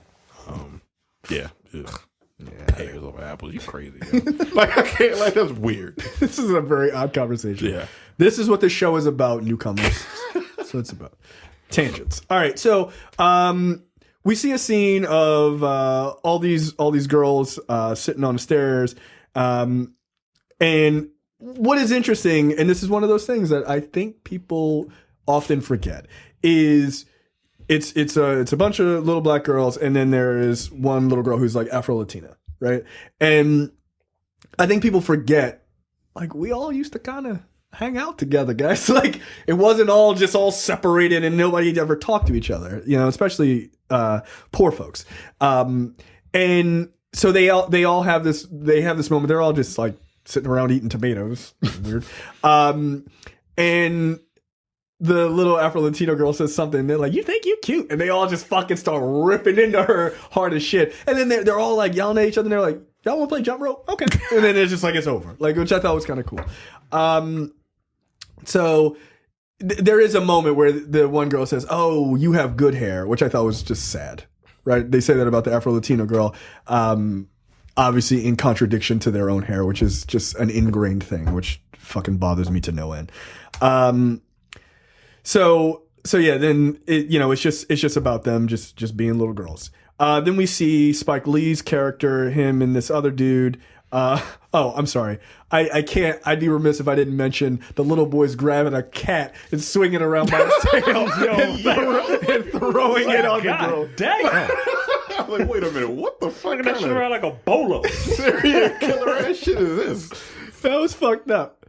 S4: Yeah. Ugh. Pears over apples. You crazy. Yo. Like, I can't, like, that's weird.
S2: This is a very odd conversation.
S4: Yeah.
S2: This is what the show is about, newcomers. That's what it's about. Tangents. All right, so we see a scene of all these girls sitting on the stairs, and what is interesting, and this is one of those things that I think people often forget, is it's a bunch of little black girls, and then there is one little girl who's like Afro-Latina, right? And I think people forget, like, we all used to kind of hang out together, guys. Like, it wasn't all separated and nobody ever talked to each other, you know, especially poor folks. And so they all have this moment. They're all just like sitting around eating tomatoes. Weird. And the little Afro-Latino girl says something. They're like, "You think you cute?" And they all just fucking start ripping into her hard as shit. And then they're all like yelling at each other. And they're like, "Y'all want to play jump rope? Okay." And then it's just like it's over. Like, which I thought was kind of cool. So there is a moment where the one girl says, "Oh, you have good hair," which I thought was just sad. Right? They say that about the Afro-Latino girl. Obviously in contradiction to their own hair, which is just an ingrained thing, which fucking bothers me to no end. So yeah, then it's just about them just being little girls. Then we see Spike Lee's character, him and this other dude. I'm sorry. I'd be remiss if I didn't mention the little boy's grabbing a cat and swinging around by its tail and throwing it on the girl.
S3: Damn.
S4: I'm like, wait a minute, what the fuck?
S3: That shit around like a bolo.
S4: Serial killer ass shit is this?
S2: That was fucked up.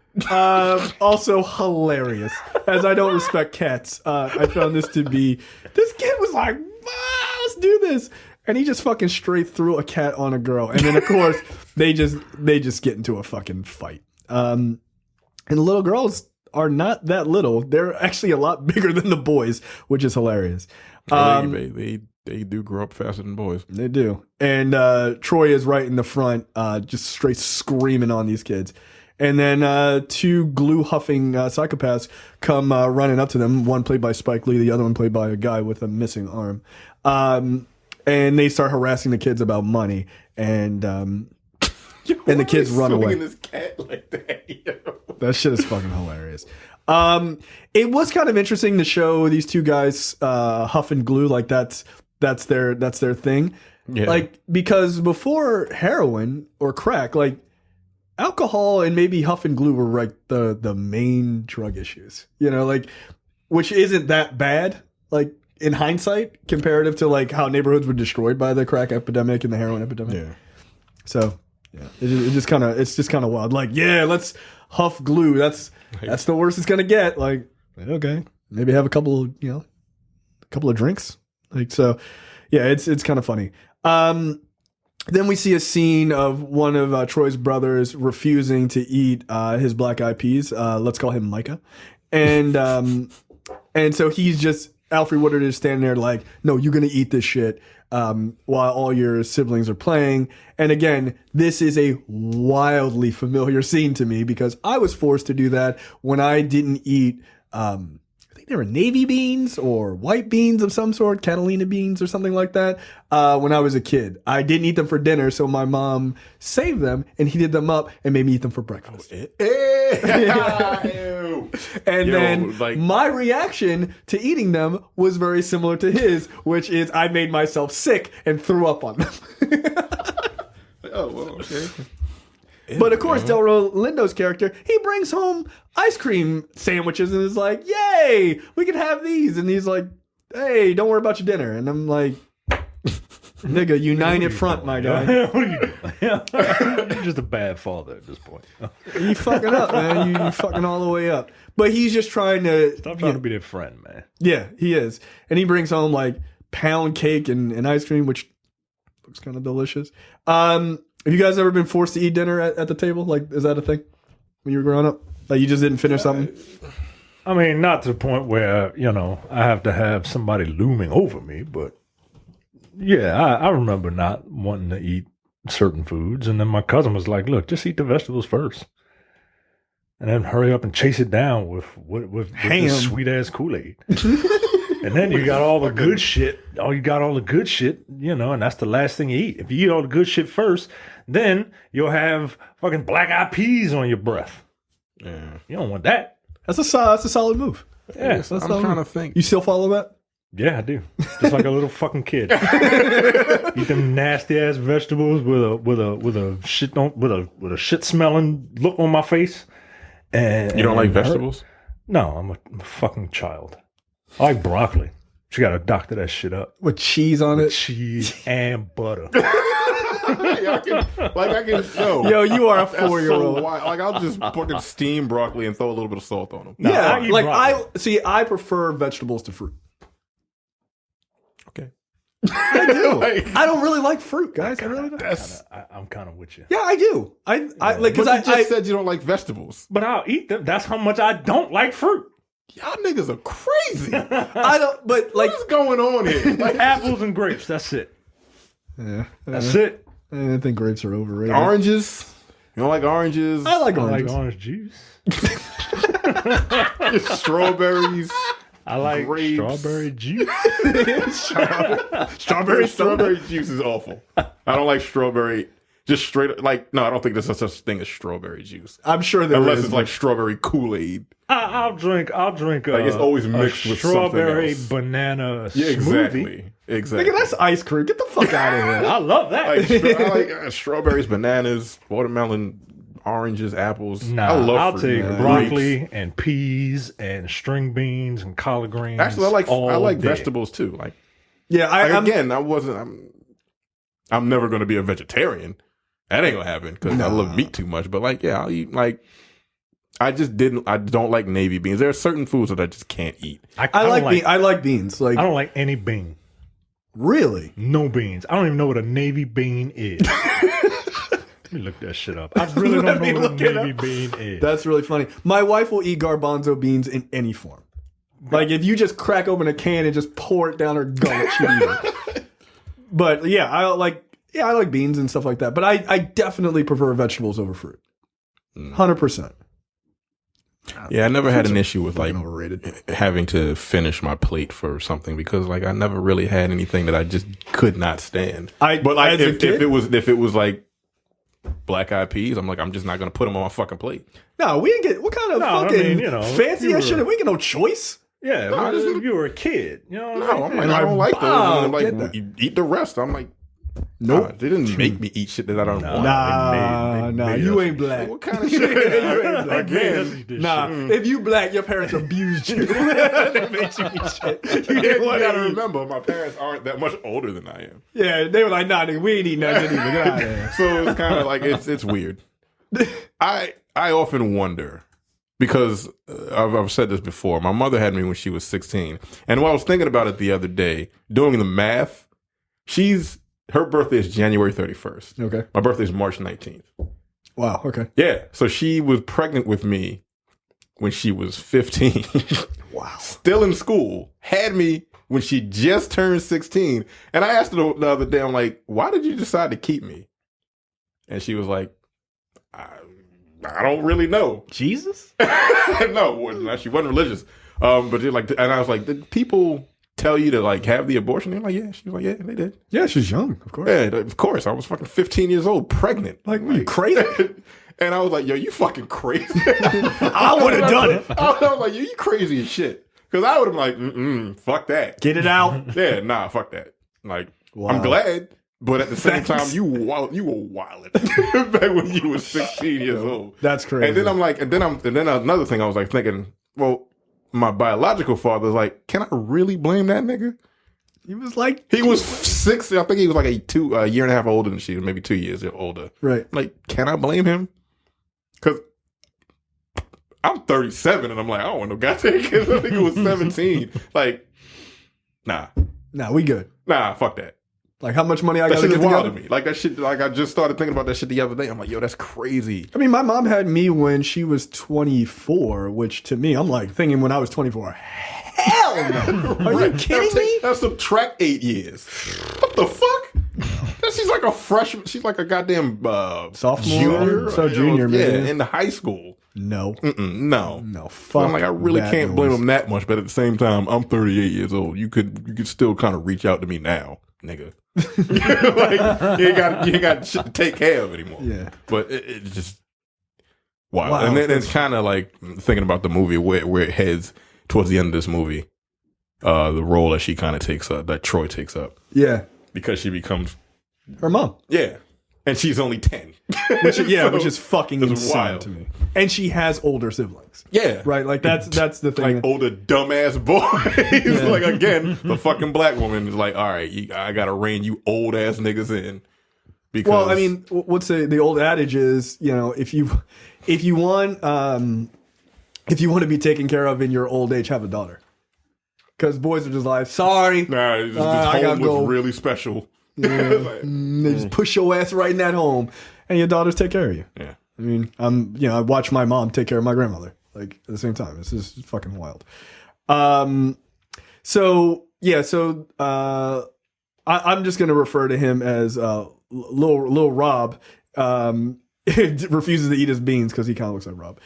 S2: Also hilarious. As I don't respect cats, I found this to be. This kid was like, let's do this. And he just fucking straight threw a cat on a girl. And then, of course, they just get into a fucking fight. And the little girls are not that little. They're actually a lot bigger than the boys, which is hilarious.
S4: They do grow up faster than boys.
S2: They do. And Troy is right in the front, just straight screaming on these kids. And then two glue-huffing psychopaths come running up to them. One played by Spike Lee, the other one played by a guy with a missing arm. And they start harassing the kids about money. And the kids run away.
S4: This cat like that,
S2: That shit is fucking hilarious. It was kind of interesting to show these two guys huffing glue like that's their thing.
S4: Yeah.
S2: Like, because before heroin or crack, like, alcohol and maybe huff and glue were like the main drug issues, like, which isn't that bad, like in hindsight, comparative to like how neighborhoods were destroyed by the crack epidemic and the heroin epidemic. Yeah. So yeah, it's just kind of wild. Like, yeah, let's huff glue. That's the worst it's gonna get. Like, okay, maybe have a couple of drinks. Like, so yeah, it's kind of funny. Then we see a scene of one of Troy's brothers refusing to eat his black eyed peas. Let's call him Micah. And so he's just, Alfre Woodard is standing there like, no, you're going to eat this shit while all your siblings are playing. And again, this is a wildly familiar scene to me because I was forced to do that when I didn't eat, I think they were navy beans or white beans of some sort, Catalina beans or something like that, when I was a kid. I didn't eat them for dinner, so my mom saved them and heated them up and made me eat them for breakfast. And then my reaction to eating them was very similar to his, which is I made myself sick and threw up on them.
S4: Oh, well, okay.
S2: But of course, Delroy Lindo's character, he brings home ice cream sandwiches and is like, yay, we can have these. And he's like, hey, don't worry about your dinner. And I'm like, nigga, united front, my guy.
S3: What are you doing? You're just a bad father at this point.
S2: You fucking up, man. You fucking all the way up. But he's just trying to...
S3: Stop trying to be their friend, man.
S2: Yeah, he is. And he brings home like pound cake and ice cream, which looks kind of delicious. Have you guys ever been forced to eat dinner at the table? Like, is that a thing when you were growing up? Like, you just didn't finish something?
S3: I mean, not to the point where, I have to have somebody looming over me, but yeah, I remember not wanting to eat certain foods. And then my cousin was like, look, just eat the vegetables first. And then hurry up and chase it down with this sweet-ass Kool-Aid. And then you got all the good shit. Oh, you got all the good shit, and that's the last thing you eat. If you eat all the good shit first, then you'll have fucking black-eyed peas on your breath. Yeah. You don't want that.
S2: That's a solid move.
S3: Yeah.
S2: I'm
S4: trying to think.
S2: You still follow that?
S3: Yeah, I do. Just like a little fucking kid. Eat them nasty ass vegetables with a shit smelling look on my face. And
S4: you don't like vegetables?
S3: No, I'm a fucking child. I like broccoli. You gotta doctor that shit up.
S2: With cheese on it?
S3: Cheese and butter.
S2: Yo, you are a 4-year-old.
S4: So I'll just fucking steam broccoli and throw a little bit of salt on them.
S2: No, yeah, I prefer vegetables to fruit.
S4: Okay.
S2: I do.
S4: Like-
S2: I don't really like fruit, guys. I really don't.
S3: I'm kind of with you.
S2: Yeah, I do. I like because
S4: But you
S2: I
S4: just said you don't like vegetables.
S3: But I'll eat them. That's how much I don't like fruit.
S4: Y'all niggas are crazy.
S2: I don't. But like,
S4: What's going on here? Like,
S3: Apples and grapes. That's it.
S2: yeah,
S3: That's it.
S2: I think grapes are overrated.
S4: oranges. You don't like oranges?
S2: I like
S3: I
S2: oranges.
S3: like orange juice.
S4: Strawberries.
S3: I like
S4: Grapes.
S3: strawberry juice.
S4: Strawberry juice is awful. I don't like strawberry. Just straight like no, I don't think there's such thing as strawberry juice.
S2: I'm sure there
S4: Unless
S2: is,
S4: it's like strawberry Kool-Aid.
S3: I'll drink.
S4: Like it's always mixed
S3: a
S4: with
S3: strawberry
S4: something else.
S3: banana
S4: Yeah,
S3: smoothie.
S4: exactly.
S2: Nigga, that's ice cream. Get the fuck out of here.
S3: I love that.
S4: I like strawberries, bananas, watermelon, oranges, apples.
S3: Nah,
S4: I love
S3: I'll
S4: fruit.
S3: take
S4: Grapes.
S3: broccoli and peas and string beans and collard greens.
S4: Actually, I
S3: all
S4: like
S3: day.
S4: vegetables too. Like
S2: Yeah,
S4: I'm never going to be a vegetarian. That ain't gonna happen because I love meat too much. But like, yeah, I'll eat like. I don't like navy beans. There are certain foods that I just can't eat.
S2: I like beans. Like
S3: I don't like any bean.
S2: really.
S3: No beans. I don't even know what a navy bean is. Let me look that shit up. I really
S2: Let
S3: don't
S2: me
S3: know what
S2: look
S3: a
S2: it
S3: navy
S2: up.
S3: bean is.
S2: That's really funny. My wife will eat garbanzo beans in any form. Like if you just crack open a can and just pour it down her gullet, she'll eat it. But yeah, I like beans and stuff like that. But I definitely prefer vegetables over fruit. 100%.
S4: Yeah, I never had an issue with like
S2: Overrated.
S4: having to finish my plate for something because like I never really had anything that I just could not stand. But like
S2: as a
S4: if
S2: kid-
S4: it was like black eyed peas, I'm like I'm just not gonna put them on my fucking plate.
S2: No, we didn't get what kind of fucking fancy
S3: you
S2: ass
S3: were-
S2: shit. We get no choice.
S3: Yeah,
S4: No,
S3: if you were a kid, you know.
S4: No, I'm like
S2: like,
S4: I don't like those.
S2: wow,
S4: I'm
S2: get
S4: like
S2: that.
S4: you eat the rest. I'm like
S2: Nope.
S4: nah, they didn't make me eat shit that I don't want.
S2: Nah, you ain't black.
S4: What kind of shit?
S2: You ain't black.
S4: Again,
S2: Nah, if you black, your parents abused you. They made you eat shit. You didn't
S4: you
S2: want
S4: gotta
S2: to eat.
S4: remember, my parents aren't that much older than I am.
S2: Yeah, they were like, nah, nigga, we ain't eating nothing either. Get out of here.
S4: So it's kind of like it's weird. I often wonder because I've said this before. My mother had me when she was 16, and while I was thinking about it the other day, doing the math, her birthday is January 31st.
S2: Okay.
S4: My birthday is March 19th.
S2: Wow. Okay.
S4: Yeah, so she was pregnant with me when she was 15.
S2: Wow.
S4: Still in school, had me when she just turned 16, and I asked her the other day, I'm like, "Why did you decide to keep me?" And she was like, I don't really know.
S2: Jesus?
S4: No, she wasn't religious. But like, and I was like, did people tell you to like have the abortion? They're like, yeah. She was like, yeah, they did.
S2: Yeah, she's young, of course.
S4: Yeah, of course. I was fucking 15 years old, pregnant.
S2: Like, you crazy?
S4: And I was like, yo, you fucking crazy.
S2: I would have done it.
S4: I was like, yo, you crazy as shit. Because I would have been like, fuck that.
S2: Get it out.
S4: Yeah, nah, fuck that. Like,
S2: Wow.
S4: I'm glad. But at the same
S2: Thanks.
S4: time, you were wild back when you were 16 years old.
S2: That's crazy.
S4: And then I'm like, and then another thing I was like thinking, well, my biological father's like, can I really blame that nigga?
S2: he was like,
S4: He was 6. I think he was like a year and a half older than she was, maybe 2 years older.
S2: right.
S4: Like, can I blame him? Because I'm 37 and I'm like, I don't want no goddamn kid. I think it was 17. Like, nah,
S2: We good.
S4: fuck that.
S2: Like, how much money I
S4: That
S2: got to
S4: shit
S2: get
S4: is wild to
S2: together?
S4: me. Like that shit. Like I just started thinking about that shit the other day. I'm like, yo, that's crazy.
S2: I mean, my mom had me when she was 24, which to me, I'm like thinking when I was 24, hell no. Are you kidding me?
S4: That's subtract 8 years. What the fuck? She's like a freshman. She's like a goddamn
S2: Sophomore?
S4: junior.
S2: So junior, man.
S4: Yeah, in the high school.
S2: No.
S4: No.
S2: No,
S4: So
S2: fuck.
S4: I'm like, I really
S2: that
S4: can't blame
S2: noise.
S4: him that much. But at the same time, I'm 38 years old. You could still kind of reach out to me now, nigga. Like you ain't got shit to take care of anymore.
S2: Yeah.
S4: But it's just wild.
S2: Wow.
S4: And then it's kind of like thinking about the movie where it heads towards the end of this movie. The role that she kind of takes up, that Troy takes up,
S2: Yeah.
S4: because she becomes
S2: Her mom.
S4: and she's only 10.
S2: Which
S4: So,
S2: is fucking
S4: it's
S2: insane
S4: wild.
S2: to me. And she has older siblings.
S4: Yeah.
S2: Right? Like, that's the thing.
S4: Like older dumbass boys. Like again, the fucking black woman is like, all right, I gotta rein you old ass niggas in. Because
S2: Well, I mean, what's the old adage is, you know, if you want to be taken care of in your old age, have a daughter. because boys are just like, sorry.
S4: Nah, this
S2: I gotta
S4: home was
S2: go.
S4: really special.
S2: Yeah. They just push your ass right in that home, and your daughters take care of you.
S4: Yeah.
S2: I mean, I watch my mom take care of my grandmother, like, at the same time. It's just fucking wild. I'm just gonna refer to him as Lil Rob. Refuses to eat his beans because he kind of looks like Rob.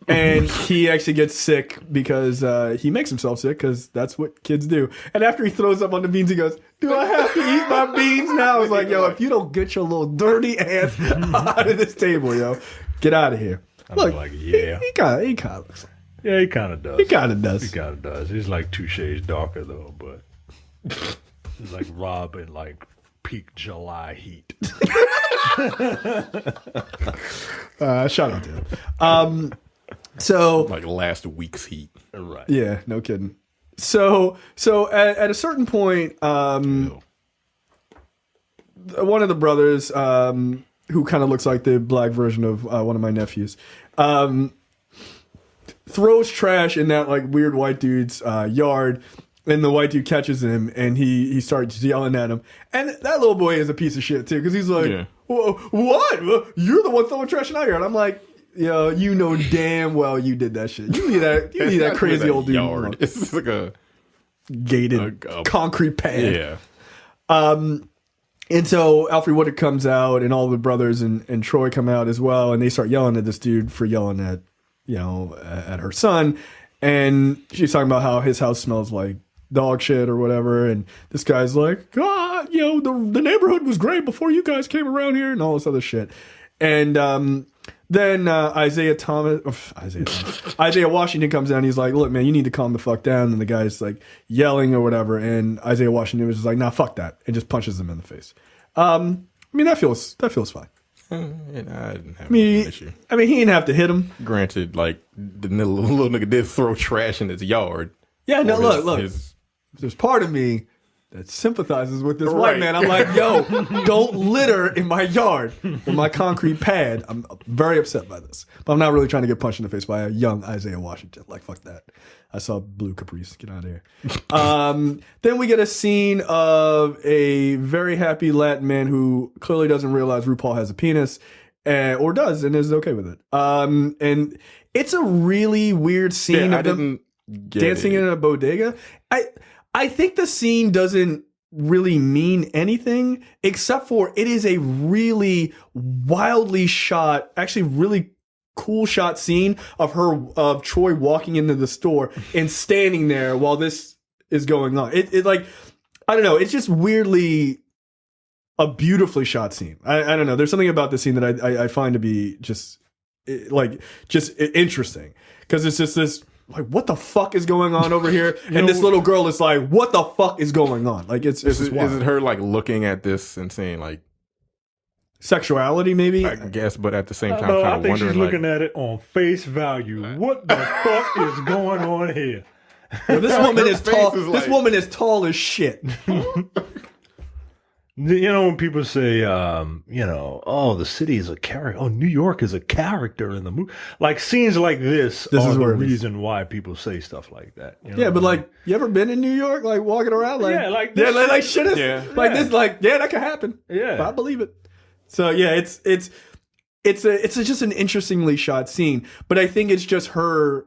S2: And he actually gets sick because he makes himself sick because that's what kids do. And after he throws up on the beans, he goes, "Do I have to eat my beans now?" I was like, "Yo, if you don't get your little dirty ass out of this table, yo, get out of here."
S3: I'm like, yeah.
S2: He kind of looks like.
S3: Yeah, he kind of does.
S2: He kind of does.
S3: He kind of does. He's like 2 shades darker though, but he's like Rob in like peak July heat.
S2: Shout out to him. So
S4: Like last week's heat.
S3: Right.
S2: yeah, no kidding. So at a certain point, one of the brothers, who kind of looks like the black version of one of my nephews, throws trash in that like weird white dude's yard, and the white dude catches him, and he starts yelling at him, and that little boy is a piece of shit too, because he's like,
S4: Yeah.
S2: "What? You're the one throwing trash in our yard." I'm like, "Yo, you know damn well you did that shit. You need that crazy old dude
S4: yard. It's like a
S2: gated concrete pad."
S4: yeah.
S2: And so Alfre Woodard comes out, and all the brothers and Troy come out as well, and they start yelling at this dude for yelling at, at her son. And she's talking about how his house smells like dog shit or whatever. And this guy's like, "God, the neighborhood was great before you guys came around here," and all this other shit. And then Isaiah Washington comes down. He's like, "Look, man, you need to calm the fuck down." And the guy's like yelling or whatever. And Isaiah Washington was just like, "Nah, fuck that," and just punches him in the face. I mean, that feels fine.
S4: I didn't have an issue.
S2: I mean, he didn't have to hit him.
S4: Granted, like the little nigga did throw trash in his yard.
S2: Yeah, no, look.
S4: His,
S2: There's part of me that sympathizes with this
S4: Right.
S2: white man. I'm like, "Yo, don't litter in my yard with my concrete pad." I'm very upset by this, but I'm not really trying to get punched in the face by a young Isaiah Washington. Like, fuck that. I saw blue Caprice. Get out of here. Then we get a scene of a very happy Latin man who clearly doesn't realize RuPaul has a penis, or does, and is okay with it. And it's a really weird scene of them dancing in a bodega. I think the scene doesn't really mean anything, except for it is a really wildly shot, actually really cool shot scene of Troy walking into the store and standing there while this is going on. It like, I don't know, it's just weirdly a beautifully shot scene. I don't know. There's something about this scene that I find to be just interesting, because it's just this, like, what the fuck is going on over here? And this little girl is like, what the fuck is going on? Like, is it
S4: her like looking at this and saying like
S2: sexuality, maybe?
S4: I guess, but at the same time,
S3: No,
S4: kind
S3: I
S4: of
S3: think
S4: wondering
S3: she's looking
S4: like,
S3: at it on face value. What the fuck is going on here?
S2: Well, this woman is tall.
S4: face is
S2: This
S4: like-
S2: woman is tall as shit.
S3: When people say, oh, the city is a character. Oh, New York is a character in the movie. Like, scenes like this
S2: This
S3: are
S2: is
S3: the
S2: where it is.
S3: reason why people say stuff like that. You know
S2: Yeah, but
S3: what I mean?
S2: like, you ever been in New York, like walking around, like,
S3: Yeah, like
S2: yeah,
S3: this
S2: like shit is,
S4: Yeah.
S2: like this, like, yeah, that could happen.
S3: Yeah.
S2: I believe it. So yeah, it's just an interestingly shot scene, but I think it's just her.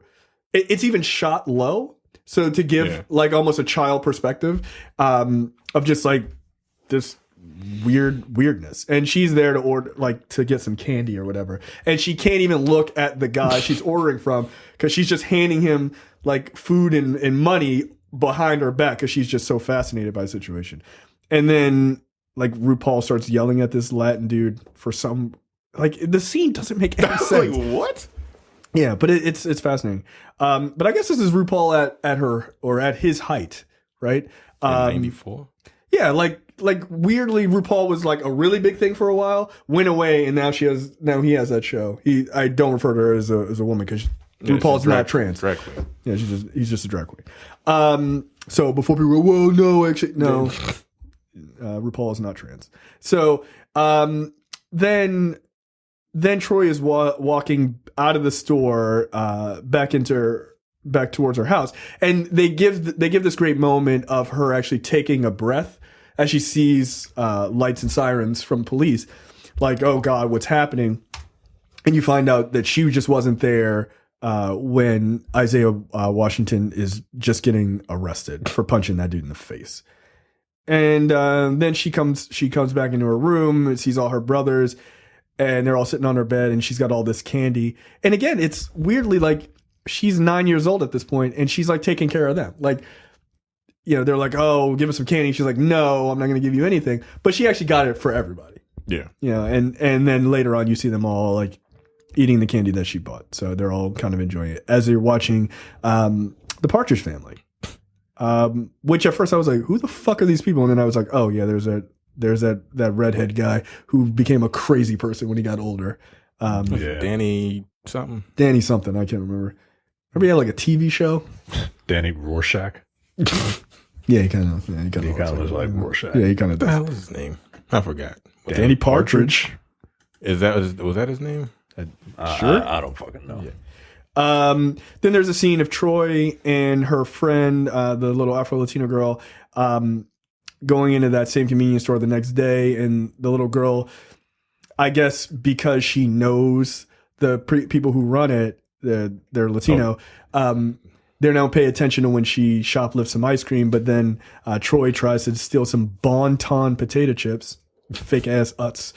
S2: It's even shot low, so to give like almost a child perspective of just like this weirdness. And she's there to order, like, to get some candy or whatever, and she can't even look at the guy she's ordering from because she's just handing him like food and money behind her back because she's just so fascinated by the situation. And then like RuPaul starts yelling at this Latin dude for some, like, the scene doesn't make any sense.
S4: like what?
S2: Yeah, but it's fascinating. But I guess this is RuPaul at her, or at his height, right?
S4: 94.
S2: Yeah, like weirdly, RuPaul was like a really big thing for a while, went away, and now he has that show. I don't refer to her as a woman because RuPaul's not trans.
S4: Drag queen.
S2: Yeah, he's just a drag queen. So before people go, well, no, actually, no, RuPaul is not trans. So then Troy is walking out of the store back into back towards her house. And they give this great moment of her actually taking a breath as she sees lights and sirens from police. Like, oh God, what's happening? And you find out that she just wasn't there when Isaiah Washington is just getting arrested for punching that dude in the face. And then she comes back into her room and sees all her brothers, and they're all sitting on her bed, and she's got all this candy. And again, it's weirdly like she's 9 years old at this point, and she's like taking care of them. Like, you know, they're like, oh, give us some candy. She's like, no, I'm not going to give you anything. But she actually got it for everybody.
S4: Yeah.
S2: You know, and then later on you see them all like eating the candy that she bought. So they're all kind of enjoying it as they're watching The Partridge Family. Which at first I was like, who the fuck are these people? And then I was like, oh yeah, there's that redhead guy who became a crazy person when he got older.
S4: Danny something.
S2: Danny something, I can't remember. Remember he had like a TV show?
S3: Danny Rorschach.
S2: Yeah, he kind of
S3: was like Rorschach.
S2: Yeah, he kind of
S4: What the hell
S2: does.
S4: is his name? I forgot.
S2: Danny Partridge.
S4: Was that his name?
S2: Sure.
S3: I don't fucking know.
S2: Yeah. Then there's a scene of Troy and her friend, the little Afro-Latino girl, going into that same convenience store the next day. And the little girl, I guess because she knows the people who run it, they're Latino, they now pay attention to when she shoplifts some ice cream. But then Troy tries to steal some Bon-Ton potato chips, fake ass Utz.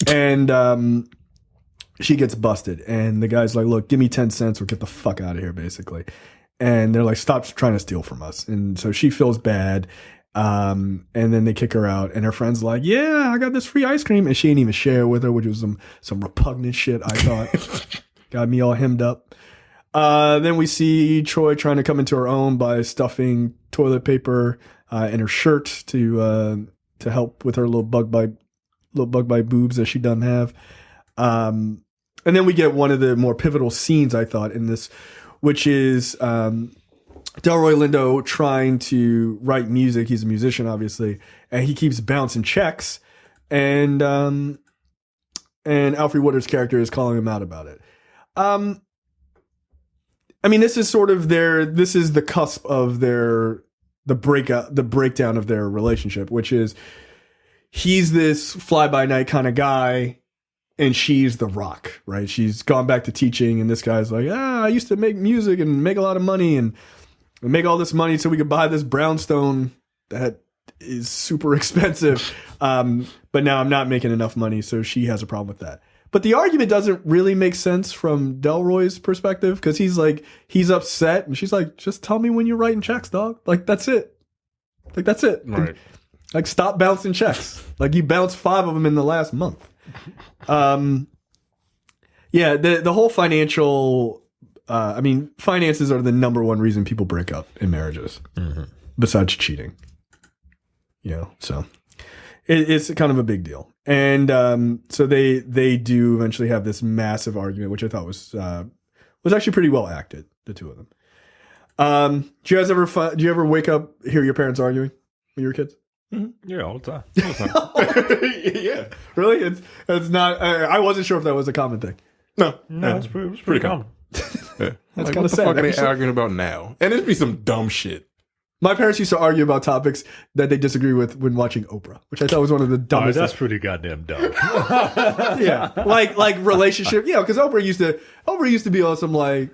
S2: And she gets busted, and the guy's like, look, give me 10 cents or get the fuck out of here, basically. And they're like, stop trying to steal from us. And so she feels bad. And then they kick her out, and her friend's like, yeah, I got this free ice cream. And she ain't even share with her, which was some repugnant shit, I thought. Got me all hemmed up. Then we see Troy trying to come into her own by stuffing toilet paper in her shirt to help with her little bug bite boobs that she doesn't have. And then we get one of the more pivotal scenes, I thought, in this, which is Delroy Lindo trying to write music. He's a musician, obviously, and he keeps bouncing checks. And Alfre Woodard's character is calling him out about it. I mean, this is sort of this is the cusp of the breakdown of their relationship, which is he's this fly-by-night kind of guy, and she's the rock, right? She's gone back to teaching, and this guy's like, I used to make music and make a lot of money and make all this money so we could buy this brownstone that is super expensive. But now I'm not making enough money, so she has a problem with that. But the argument doesn't really make sense from Delroy's perspective, because he's upset, and she's like, just tell me when you're writing checks, dog. Like, that's it. Like, that's it.
S4: Right.
S2: Like, stop bouncing checks. Like, you bounced 5 of them in the last month. Yeah, the whole financial, finances are the number one reason people break up in marriages, besides cheating. You know, so it's kind of a big deal. And so they do eventually have this massive argument, which I thought was actually pretty well acted, the two of them. Do you ever wake up, hear your parents arguing when you were kids?
S3: Mm-hmm. Yeah, all the time.
S2: Yeah, really? It's not. I wasn't sure if that was a common thing.
S3: No, it's pretty common.
S4: Yeah.
S2: That's
S4: Like,
S2: kind of
S4: what the
S2: sad.
S4: fuck are they
S2: actually.
S4: arguing about now? And it'd be some dumb shit.
S2: My parents used to argue about topics that they disagree with when watching Oprah, which I thought was one of the dumbest.
S3: That's pretty goddamn dumb.
S2: Yeah, like relationship. Yeah, because Oprah used to be on some like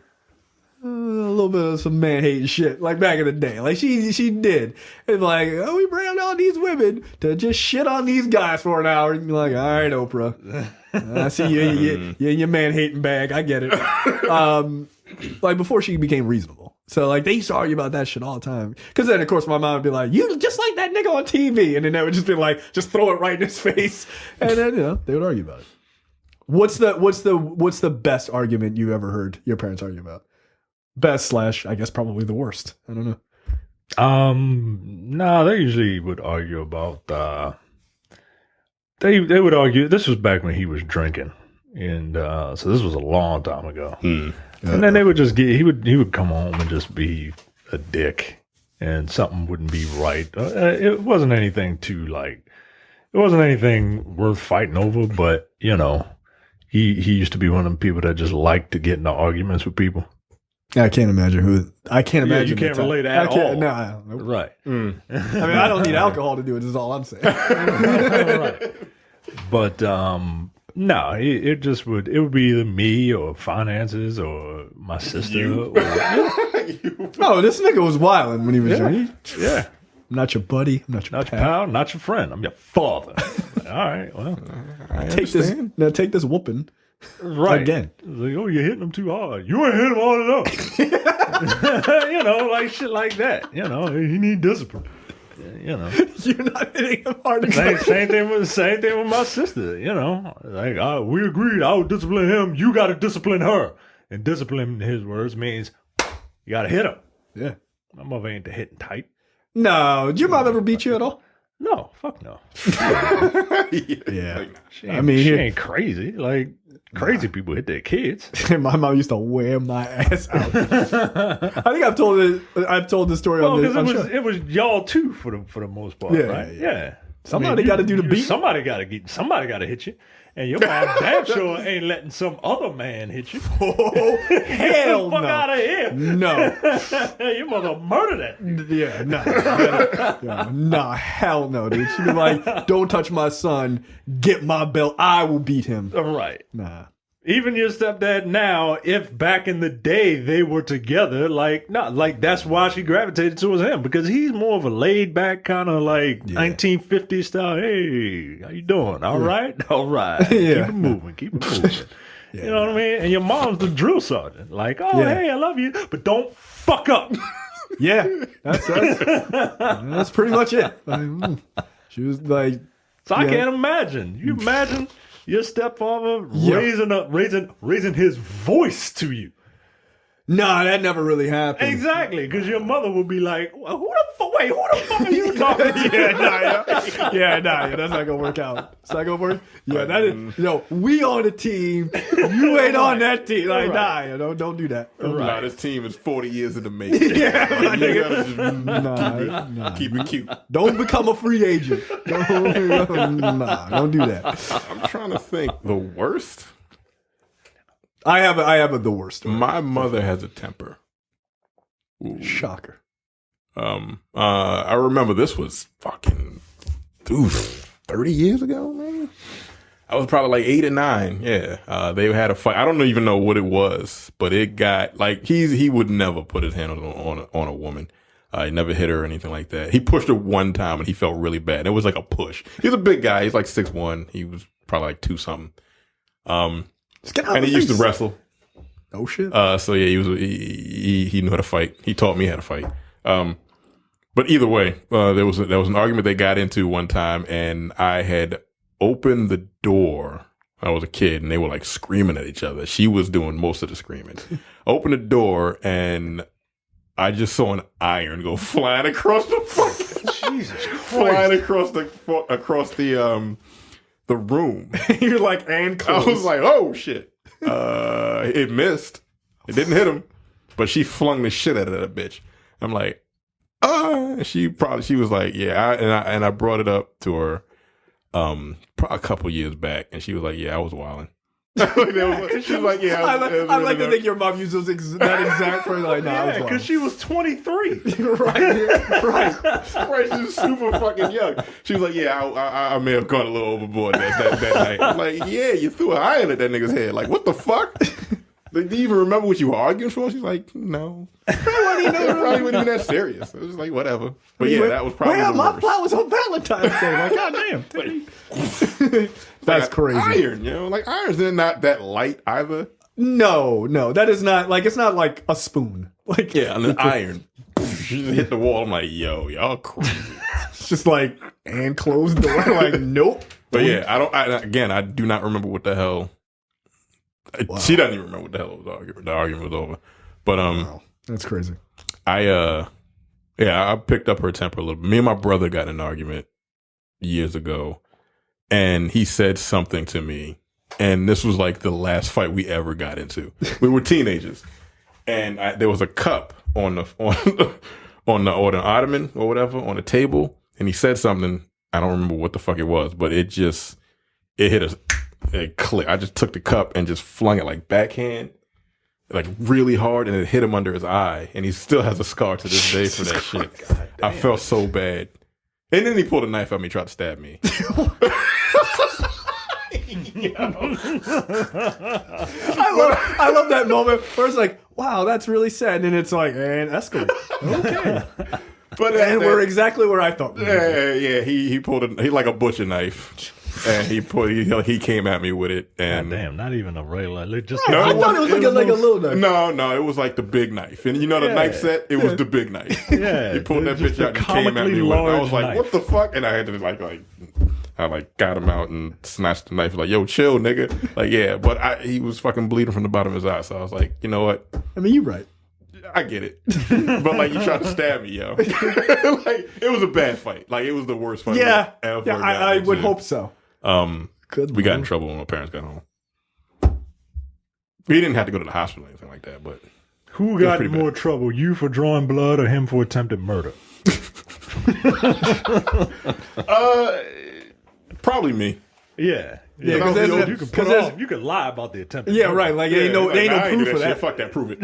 S2: a little bit of some man hating shit, like back in the day. Like she did. It's like, oh, we bring all these women to just shit on these guys for an hour, and be like, all right, Oprah, I see you in your man hating bag. I get it. Like before she became reasonable. So like they used to argue about that shit all the time. Because then of course my mom would be like, "You just like that nigga on TV," and then they would just be like, just throw it right in his face, and then they would argue about it. What's the best argument you ever heard your parents argue about? Best / I guess probably the worst. I don't know.
S3: No, they usually would argue about. They would argue. This was back when he was drinking, and so this was a long time ago. And then they would just he would come home and just be a dick, and something wouldn't be right. It wasn't anything it wasn't anything worth fighting over. But you know, he used to be one of them people that just liked to get into arguments with people.
S2: I can't imagine who. I can't imagine.
S3: You can't relate at all.
S2: No,
S3: Right.
S2: I mean, I don't need alcohol to do it. Is all I'm saying.
S3: Right. But no, it would be either me or finances or my sister.
S2: Oh, this nigga was wilding when he was young.
S3: Yeah.
S2: I'm not your buddy. I'm not your
S3: pal, not your friend. I'm your father. All right, well,
S2: take this whooping.
S3: Right.
S2: Again.
S3: Like, oh, you're hitting him too hard. You ain't hitting him hard enough. Like shit like that. He need discipline. You're
S2: not hitting him hard enough.
S3: Same thing with my sister. Like we agreed I would discipline him. You got to discipline her. And discipline, in his words, means you got to hit him.
S2: Yeah.
S3: My mother ain't the hitting type.
S2: No. Did your mom ever beat you at all?
S3: No. Fuck no.
S2: Yeah.
S3: She ain't crazy. Like, crazy people hit their kids.
S2: My mom used to wear my ass out. I think I've told this story on this.
S3: Because it was y'all too for the most part, right? Yeah.
S2: Somebody got to do the beat.
S3: Somebody got to hit you. And your mom damn sure ain't letting some other man hit you.
S2: Oh, hell
S3: fuck
S2: no.
S3: out of here.
S2: No.
S3: Your mother murder that.
S2: Yeah, no, hell no, dude. She'd be like, don't touch my son. Get my belt. I will beat him.
S3: Right.
S2: Nah.
S3: Even your stepdad now, if back in the day they were together, that's why she gravitated towards him, because he's more of a laid back kind of 1950s style. Hey, how you doing? All right.
S2: Yeah.
S3: Keep it moving. Yeah. You know what I mean? And your mom's the drill sergeant. Like, hey, I love you, but don't fuck up.
S2: Yeah, that's pretty much it. She was like,
S3: so I can't imagine. You imagine your stepfather raising his voice to you.
S2: Nah, that never really happened.
S3: Exactly, because your mother would be like, well, who the fuck are you talking to?
S2: Yeah, that's not gonna work out. It's not gonna work. Yeah, that is. We on the team. You ain't on that team. Like, don't do that.
S4: Nah, this team is 40 years in the making.
S2: You gotta just
S4: keep it cute.
S2: Don't become a free agent. Don't do that.
S4: I'm trying to think. The worst.
S2: I have the worst.
S4: My mother has a temper. Ooh.
S2: Shocker.
S4: I remember this was fucking 30 years ago, man. I was probably like 8 or 9. Yeah. They had a fight. I don't even know what it was, but it got he would never put his hand on a woman. He never hit her or anything like that. He pushed her one time and he felt really bad. It was like a push. He's a big guy. He's like 6'1". He was probably like 2 something. And he used to wrestle.
S2: Oh shit.
S4: So yeah, he knew how to fight. He taught me how to fight. But either way, there was an argument they got into one time, and I had opened the door. I was a kid, and they were like screaming at each other. She was doing most of the screaming. Opened the door, and I just saw an iron go flying across the fucking
S3: Jesus Christ.
S4: flying across the room.
S2: You're like, and close.
S4: I was like, oh shit. It missed. It didn't hit him, but she flung the shit out of that bitch. I'm like, she was like, yeah. And I brought it up to her, a couple years back, and she was like, yeah, I was wilding. She was like, yeah.
S2: I like to think your mom uses that exact phrase. Like, nah,
S3: yeah, because she was 23.
S2: right.
S4: She was super fucking young. She was like, yeah, I may have gone a little overboard that night. I'm like, yeah, you threw an iron at that nigga's head. Like, what the fuck? Do you even remember what you were arguing for? She's like, no. It probably wasn't even that serious. It was like, whatever. But yeah, that was probably the
S2: my
S4: worst.
S2: flowers on Valentine's Day. Like, goddamn. That's crazy.
S4: Iron, like iron's not that light either.
S2: No, that is not like, it's not like a spoon. Like,
S4: yeah, and an iron. She just hit the wall. I'm like, yo, y'all crazy.
S2: It's just like, and closed the door. Like, nope.
S4: But yeah, I do not remember what the hell. Wow. She doesn't even remember what the hell the argument was over. But
S2: wow. That's crazy.
S4: I picked up her temper a little bit. Me and my brother got in an argument years ago, and he said something to me, and this was like the last fight we ever got into. We were teenagers, and there was a cup on the ottoman or whatever on the table, and he said something. I don't remember what the fuck it was, but it hit us. It clicked. I just took the cup and just flung it like backhand like really hard, and it hit him under his eye, and he still has a scar to this day for that shit. I felt so bad. And then he pulled a knife at me, tried to stab me.
S2: I love that moment where it's like, wow, that's really sad, and then it's like, and escalate. Okay. But we're exactly where I thought.
S4: Yeah. He pulled he like a butcher knife. And he came at me with it, and
S3: God damn, not even a regular, just
S2: I thought it was like a little knife.
S4: No, it was like the big knife, and you know the knife set, it was the big knife.
S3: Yeah,
S4: he pulled that bitch out and came at me with it. I was like, "What the fuck?" And I had to I got him out and snatched the knife. Like, yo, chill, nigga. Like, yeah, but he was fucking bleeding from the bottom of his eye, so I was like, you know what?
S2: I mean, you're right.
S4: I get it, but like you tried to stab me, yo. Like it was a bad fight. Like it was the worst fight.
S2: Yeah,
S4: ever.
S2: yeah, I would hope so.
S4: We got in trouble when my parents got home. We didn't have to go to the hospital or anything like that, but
S3: who got in more trouble, you for drawing blood or him for attempted murder?
S4: Probably me.
S3: Yeah,
S2: because
S3: you can lie about the attempted.
S2: Yeah,
S3: murder.
S2: right. Like ain't no proof for that.
S4: Shit. Fuck that. Prove it.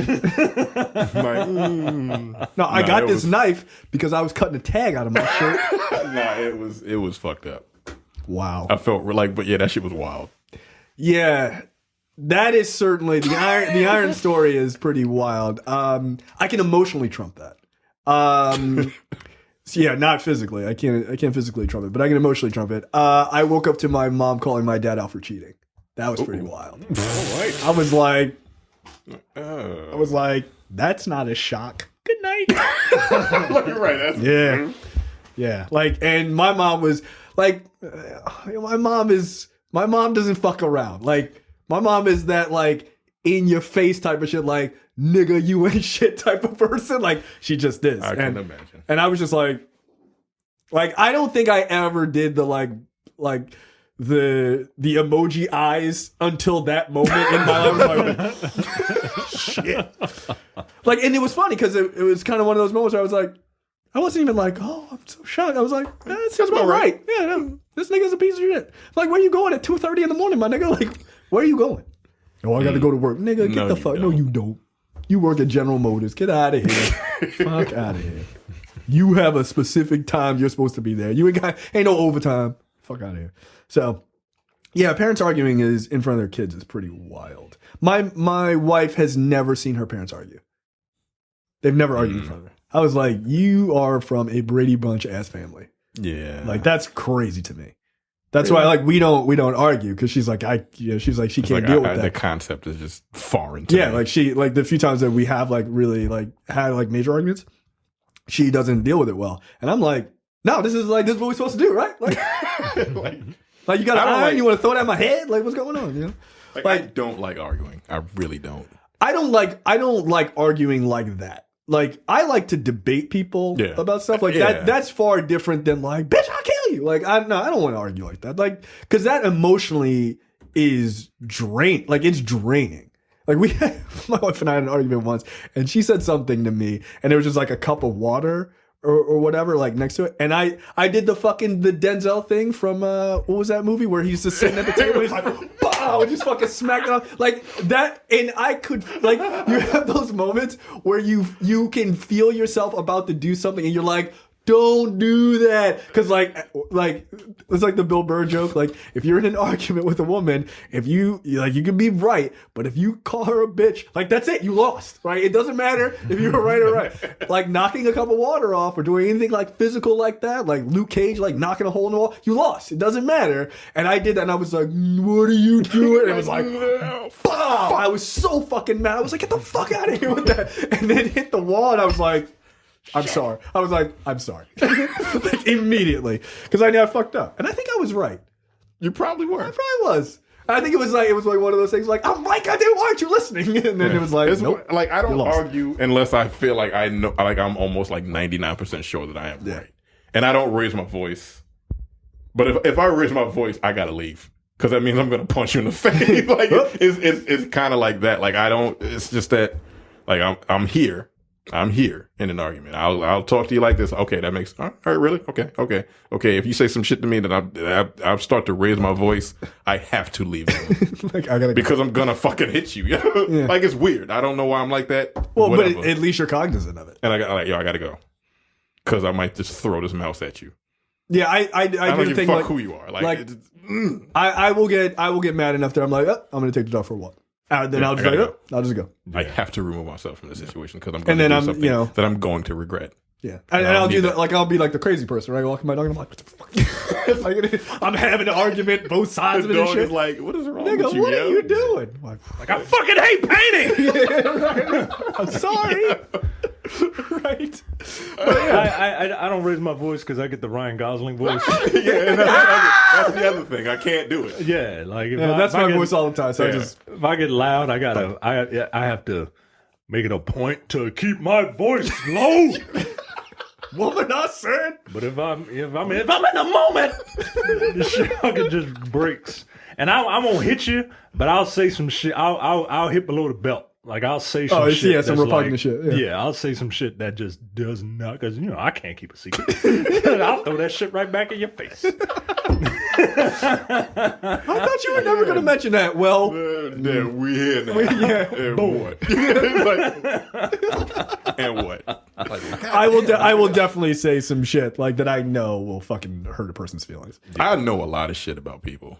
S2: No, I got this knife because I was cutting a tag out of my shirt.
S4: It was fucked up.
S2: Wow.
S4: I felt like, but yeah, that shit was wild.
S2: Yeah, that is certainly the iron story is pretty wild. I can emotionally trump that. So yeah, not physically. I can't physically trump it, but I can emotionally trump it. I woke up to my mom calling my dad out for cheating. That was pretty wild.
S4: Right.
S2: I was like, that's not a shock. Good night.
S4: You're right.
S2: Yeah. Like, and my mom was like, my mom doesn't fuck around. Like, my mom is that like in your face type of shit. Like, nigga, you ain't shit type of person. Like, she just is.
S4: I can imagine.
S2: And I was just like, I don't think I ever did the like the emoji eyes until that moment in my life. Like, shit. Like, and it was funny because it was kind of one of those moments where I was like, I wasn't even like, oh, I'm so shocked. I was like, that sounds about right. Yeah, no, this nigga's a piece of shit. Like, where you going at 2:30 in the morning, my nigga? Like, where are you going? Oh, I got to go to work. Nigga, get the fuck. No, you don't. You work at General Motors. Get out of here. Fuck out of here. You have a specific time you're supposed to be there. You ain't no overtime. Fuck out of here. So, yeah, parents arguing is in front of their kids is pretty wild. My wife has never seen her parents argue. They've never argued in front of her. I was like, you are from a Brady Bunch ass family.
S4: Yeah.
S2: Like, that's crazy to me. That's why, like, we don't argue because she's like, she can't deal with that.
S4: The concept is just foreign to me.
S2: Yeah, like the few times that we have like really like had like major arguments, she doesn't deal with it well, and I'm like, no, this is what we're supposed to do, right? Like, like you got an iron, you want to throw it at my head? Like, what's going on? You know,
S4: like I don't like arguing. I really don't.
S2: I don't like arguing like that. Like, I like to debate people about stuff like that. That's far different than like, bitch, I'll kill you. Like, I don't want to argue like that. Like, because that emotionally is it's draining. Like, my wife and I had an argument once, and she said something to me, and it was just like a cup of water or whatever, like next to it. And I did the Denzel thing from, what was that movie where he's just sitting at the table, he's like, bow, and just fucking smacked it off. Like that, and I could, like, you have those moments where you can feel yourself about to do something, and you're like, don't do that. Because like it's like the Bill Burr joke. Like, if you're in an argument with a woman, if you can be right, but if you call her a bitch, like, that's it, you lost, right? It doesn't matter if you were right or right. Like, knocking a cup of water off or doing anything like physical like that, like Luke Cage, like knocking a hole in the wall, you lost. It doesn't matter. And I did that, and I was like, what are you doing? And it was like, bow! I was so fucking mad. I was like, get the fuck out of here with that. And then hit the wall, and I was like, I'm sorry. I was like, I'm sorry. Like, immediately. Because I knew I fucked up. And I think I was right.
S4: You probably were.
S2: I probably was. I think it was like one of those things like, I'm right, goddamn, why aren't you listening? And then it was like, nope.
S4: Like, I don't argue unless I feel like I know, like I'm almost like 99% sure that I am right. And I don't raise my voice. But if I raise my voice, I gotta leave. Because that means I'm gonna punch you in the face. Like, it's kind of like that. Like, it's just that, like, I'm here. I'm here in an argument. I'll talk to you like this. Okay, that makes all right. Really? Okay. If you say some shit to me that I'll start to raise my voice, I have to leave
S2: Like, I gotta go.
S4: because I'm gonna fucking hit you.
S2: Yeah.
S4: Like, it's weird. I don't know why I'm like that.
S2: Well,
S4: Whatever.
S2: but at least you're cognizant of it.
S4: And I gotta go because I might just throw this mouse at you.
S2: Yeah, I
S4: I don't
S2: do
S4: give
S2: the
S4: a
S2: thing
S4: fuck
S2: like
S4: who you are.
S2: I will get mad enough that I'm like, I'm gonna take the dog for a walk. Then I'll just I'll just go.
S4: I have to remove myself from this situation because I'm
S2: And
S4: going
S2: then
S4: to do
S2: I'm,
S4: something that I'm going to regret.
S2: Yeah, and I'll do that. Like, I'll be like the crazy person, right? Walking my dog, and I'm like, what the fuck? It's like, I'm having an argument, both sides
S4: The
S2: of it and
S4: dog
S2: shit.
S4: is like, what is wrong
S2: Nigga,
S4: with you?
S2: what are
S4: yo?
S2: you doing? Like,
S3: I fucking hate painting.
S2: I'm sorry. Right.
S3: I don't raise my voice because I get the Ryan Gosling voice.
S4: Yeah, and that's the other thing. I can't do it.
S3: Yeah, like if
S2: Yeah, that's
S3: if
S2: my
S3: get,
S2: voice all the time. So
S4: Yeah.
S3: if I get loud, I have to make it a point to keep my voice low.
S2: woman, I said.
S3: But if I'm in the moment, the shit fucking just breaks. And I won't hit you, but I'll say some shit. I'll hit below the belt. Like, I'll say some shit.
S2: Yeah, some
S3: that's
S2: repugnant
S3: like,
S2: shit. Yeah.
S3: I'll say some shit that just does not, because, I can't keep a secret. I'll throw that shit right back in your face.
S2: I thought you were never going to mention that. Well,
S4: Yeah, we here now.
S2: yeah.
S4: And what? And what? Like,
S2: I will definitely say some shit like that I know will fucking hurt a person's feelings.
S4: I know a lot of shit about people.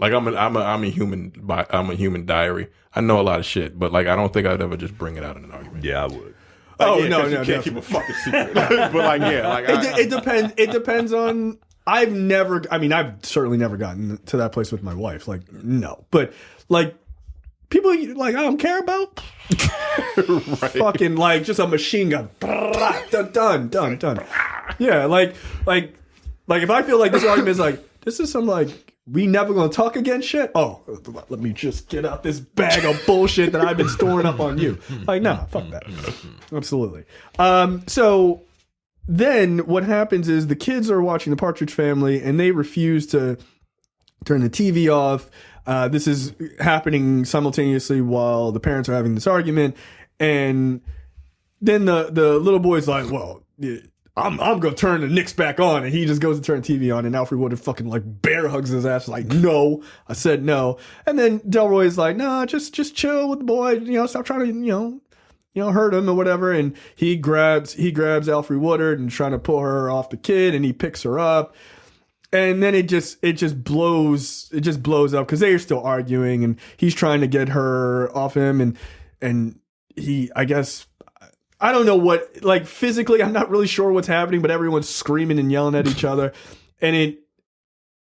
S4: Like, I'm a human diary. I know a lot of shit, but like, I don't think I'd ever just bring it out in an argument.
S3: Yeah, I would.
S4: Like,
S2: no,
S4: you
S2: no,
S4: can't keep a fucking secret. But like, yeah, like
S2: It depends. It depends on. I've certainly never gotten to that place with my wife. Like, no, but like people like I don't care about.
S4: right.
S2: Fucking like just a machine gun. Done. Yeah, like if I feel like this argument is like this is some like we never gonna talk again shit. Oh, let me just get out this bag of bullshit that I've been storing up on you. Like, nah, fuck that. Absolutely. So then what happens is the kids are watching the Partridge Family and they refuse to turn the TV off. This is happening simultaneously while the parents are having this argument. And then the little boy's like, well, I'm gonna turn the Knicks back on, and he just goes to turn the TV on, and Alfre Woodard fucking like bear hugs his ass, like, no. I said no. And then Delroy's like, nah, just chill with the boy, stop trying to hurt him or whatever. And he grabs Alfre Woodard and trying to pull her off the kid, and he picks her up. And then it just blows up because they are still arguing, and he's trying to get her off him, and he, I guess, I don't know what, like, physically, I'm not really sure what's happening, but everyone's screaming and yelling at each other. And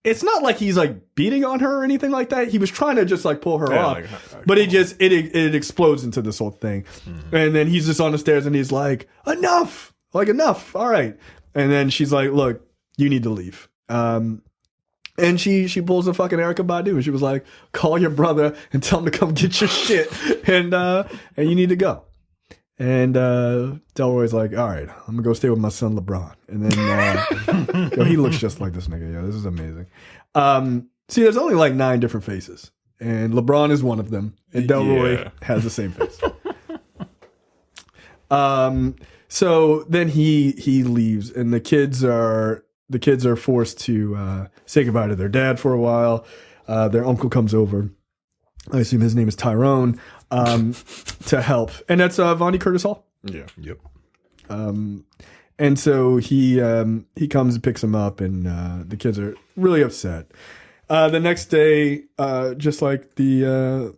S2: it's not like he's like beating on her or anything like that. He was trying to just like pull her off, but it explodes into this whole thing. Mm-hmm. And then he's just on the stairs and he's like, enough. All right. And then she's like, look, you need to leave. And she pulls a fucking Erykah Badu and she was like, call your brother and tell him to come get your shit. And you need to go. And Delroy's like, all right, I'm gonna go stay with my son LeBron. And then he looks just like this nigga. Yeah, this is amazing. See, there's only like 9 different faces, and LeBron is one of them, and Delroy has the same face. So then he leaves, and the kids are forced to say goodbye to their dad for a while. Their uncle comes over. I assume his name is Tyrone. To help, and that's Vonnie Curtis Hall.
S4: Yeah. Yep.
S2: And so he comes and picks him up, and the kids are really upset. The next day, just like a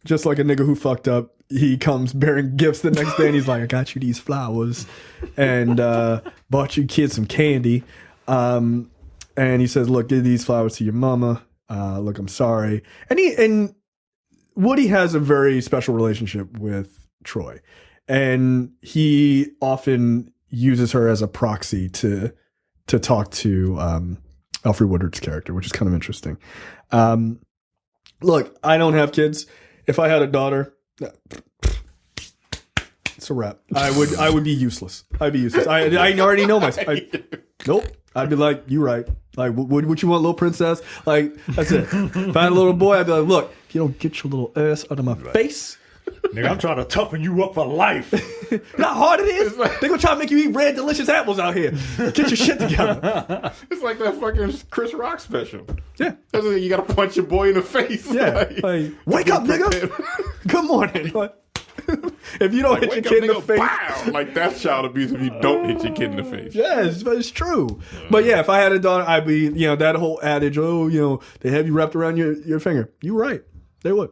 S2: nigga who fucked up, he comes bearing gifts the next day, and he's like, "I got you these flowers, and bought you kids some candy." And he says, "Look, give these flowers to your mama. Look, I'm sorry." And Woody has a very special relationship with Troy, and he often uses her as a proxy to talk to Alfre Woodard's character, which is kind of interesting. Look, I don't have kids. If I had a daughter, it's a wrap. I would be useless. I'd be useless. I already know myself. Nope. I'd be like, you right. Like, what you want, little princess? Like, that's it. If I had a little boy, I'd be like, look, if you don't get your little ass out of my face,
S3: Nigga, I'm trying to toughen you up for life.
S2: You know how hard it is? They gonna try to make you eat red, delicious apples out here. Get your shit together.
S4: It's like that fucking Chris Rock special.
S2: Yeah.
S4: That's like, you gotta punch your boy in the face.
S2: Yeah. Like, wake up, nigga. Good morning. Like, if you don't hit your kid in the face.
S4: Bow! Like, that's child abuse if you don't hit your kid in the face.
S2: Yes, but it's true. But yeah, if I had a daughter, I'd be, that whole adage, they have you wrapped around your finger. You're right. They would.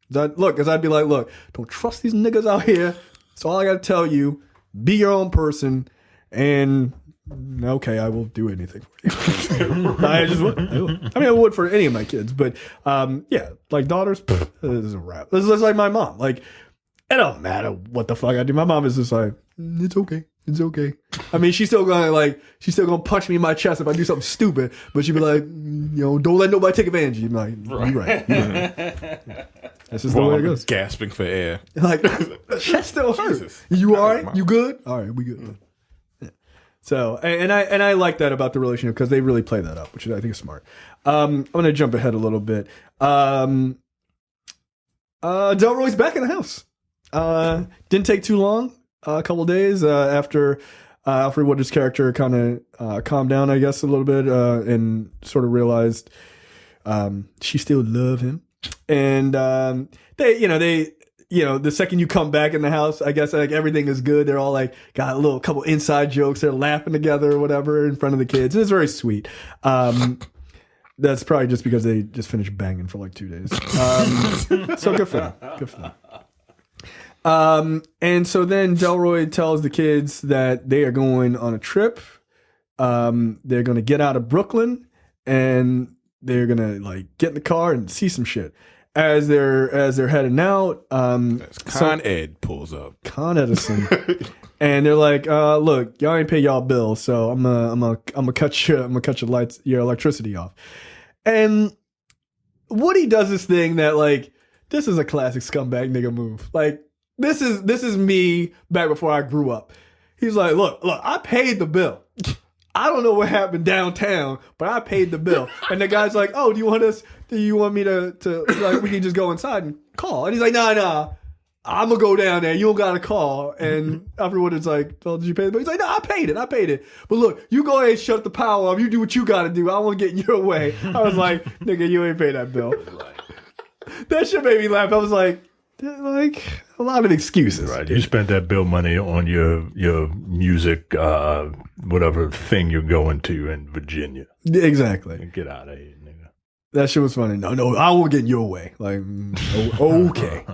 S2: Because I'd be like, look, don't trust these niggas out here. That's all I got to tell you. Be your own person. And, okay, I will do anything for you. I just would. I would for any of my kids. But, like daughters, this is a wrap. This is like my mom. Like, it don't matter what the fuck I do. My mom is just like, it's okay. It's okay. I mean, she's still gonna punch me in my chest if I do something stupid. But she'd be like, don't let nobody take advantage of you. I'm like, you're right. That's just the way it goes.
S4: Gasping for air.
S2: Like, chest still hurts. You all right? You good? All right, we good. Yeah. So, and I like that about the relationship because they really play that up, which I think is smart. I'm gonna jump ahead a little bit. Delroy's back in the house. Didn't take too long. A couple days after Alfre Woodard's character kind of calmed down, I guess, a little bit and sort of realized she still loved him. And the second you come back in the house, I guess like everything is good. They're all like got a couple inside jokes. They're laughing together or whatever in front of the kids. And it's very sweet. That's probably just because they just finished banging for like 2 days. So good for them. Good for them. And so then Delroy tells the kids that they are going on a trip. They're going to get out of Brooklyn and they're going to like get in the car and see some shit. As they're heading out,
S4: Con Ed pulls up.
S2: Con Edison. And they're like, look, y'all ain't pay y'all bills, so I'm gonna cut your your electricity off. And Woody does this thing that like, this is a classic scumbag nigga move. Like, This is me back before I grew up. He's like, look, I paid the bill. I don't know what happened downtown, but I paid the bill. And the guy's like, oh, do you want me to like, we can just go inside and call? And he's like, nah, I'm gonna go down there. You don't gotta call. And Alfre Woodard's like, well, did you pay the bill? He's like, no, I paid it. But look, you go ahead and shut the power off. You do what you gotta do. I won't get in your way. I was like, nigga, you ain't pay that bill. That shit made me laugh. I was like a lot of excuses.
S3: Right. You spent that bill money on your music, whatever thing you're going to in Virginia.
S2: Exactly.
S3: Get out of here, nigga.
S2: That shit was funny. No, I won't get in your way. Like, okay.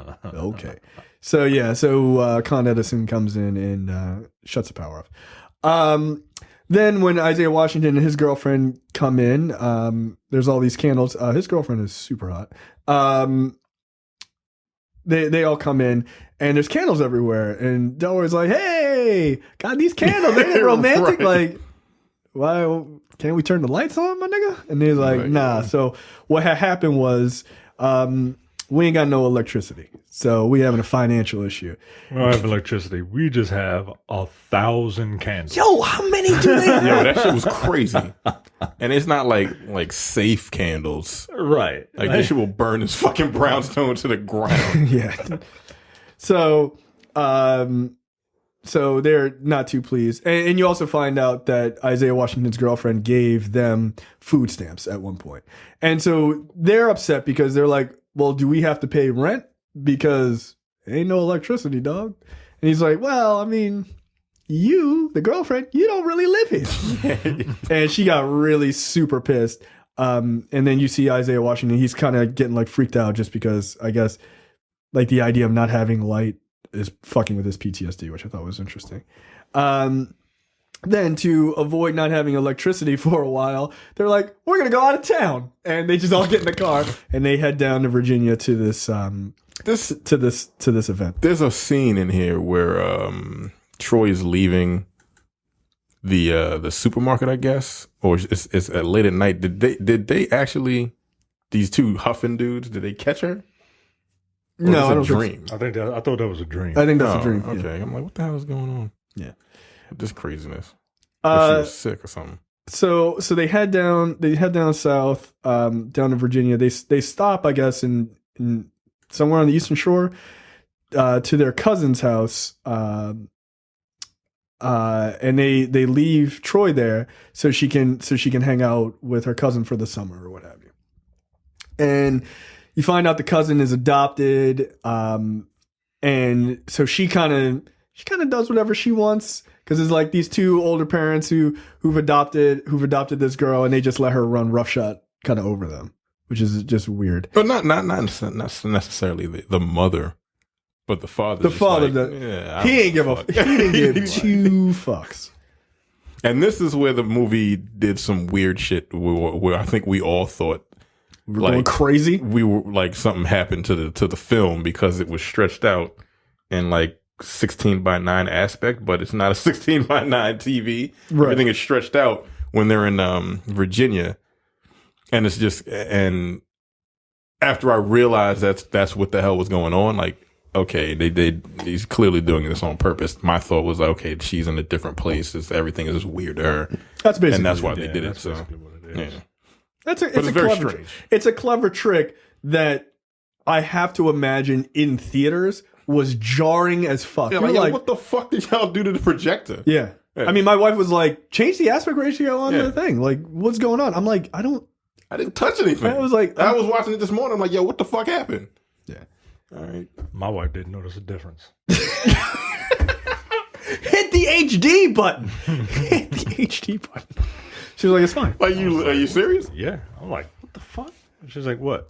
S2: So Con Edison comes in and shuts the power off. Then when Isaiah Washington and his girlfriend come in, there's all these candles. His girlfriend is super hot. They all come in and there's candles everywhere. And Delroy's like, hey, got these candles. Ain't it romantic? Right. Like, why can't we turn the lights on, my nigga? And he's like, nah. So what had happened was we ain't got no electricity. So we having a financial issue.
S3: We don't have electricity. We just have 1,000 candles.
S2: Yo, how many do they have?
S4: Yo, that shit was crazy. And it's not like safe candles.
S3: Right.
S4: Like this shit will burn this fucking brownstone to the ground.
S2: Yeah. So they're not too pleased. And you also find out that Isaiah Washington's girlfriend gave them food stamps at one point. And so they're upset because they're like, well, do we have to pay rent? Because ain't no electricity, dog. And he's like, well, I mean, you, the girlfriend, you don't really live here. And she got really super pissed. And then you see Isaiah Washington, he's kind of getting like freaked out just because I guess like the idea of not having light is fucking with his PTSD, which I thought was interesting. Then to avoid not having electricity for a while, they're like, we're going to go out of town. And they just all get in the car and they head down to Virginia to this event.
S4: There's a scene in here where Troy is leaving the supermarket, I guess, or it's at late at night. Did they actually, these two huffing dudes, did they catch her? Or
S2: no, I don't
S4: dream.
S3: I thought that was a dream.
S2: I think that's a dream.
S4: Okay, yeah. I'm like, what the hell is going on?
S2: Yeah,
S4: this craziness. She was sick or something.
S2: So they head down. They head down south, down to Virginia. They stop, I guess, in somewhere on the Eastern Shore. to their cousin's house, and they leave Troy there so she can hang out with her cousin for the summer or what have you. And you find out the cousin is adopted, and so she kind of does whatever she wants, because it's like these two older parents who've adopted this girl, and they just let her run roughshod kind of over them, which is just weird.
S4: But not necessarily the mother, but the father.
S2: The father, he ain't give two fucks.
S4: And this is where the movie did some weird shit, where I think we all thought
S2: we're going crazy.
S4: We were like something happened to the film because it was stretched out in like 16:9 aspect, but it's not a 16:9 TV. Right. Everything is stretched out when they're in Virginia, and it's just, and after I realized that's what the hell was going on, like, okay, he's clearly doing this on purpose. My thought was like, okay, she's in a different place. Everything is just weird to her.
S2: That's basically,
S4: and that's why they did it. So
S3: basically what it is.
S4: Yeah.
S2: It's
S4: very
S2: clever,
S4: strange.
S2: It's a clever trick that I have to imagine in theaters was jarring as fuck.
S4: Yeah, like, what the fuck did y'all do to the projector?
S2: Yeah. I mean, my wife was like, change the aspect ratio on the thing. Like, what's going on? I'm like, I
S4: didn't touch anything.
S2: I was like,
S4: I was watching it this morning. I'm like, yo, what the fuck happened?
S2: Yeah.
S4: All right.
S3: My wife didn't notice a difference.
S2: Hit the HD button. Hit the HD button. She was like, it's fine.
S4: Like, are you serious?
S3: Yeah. I'm like, what the fuck? And she's like, what?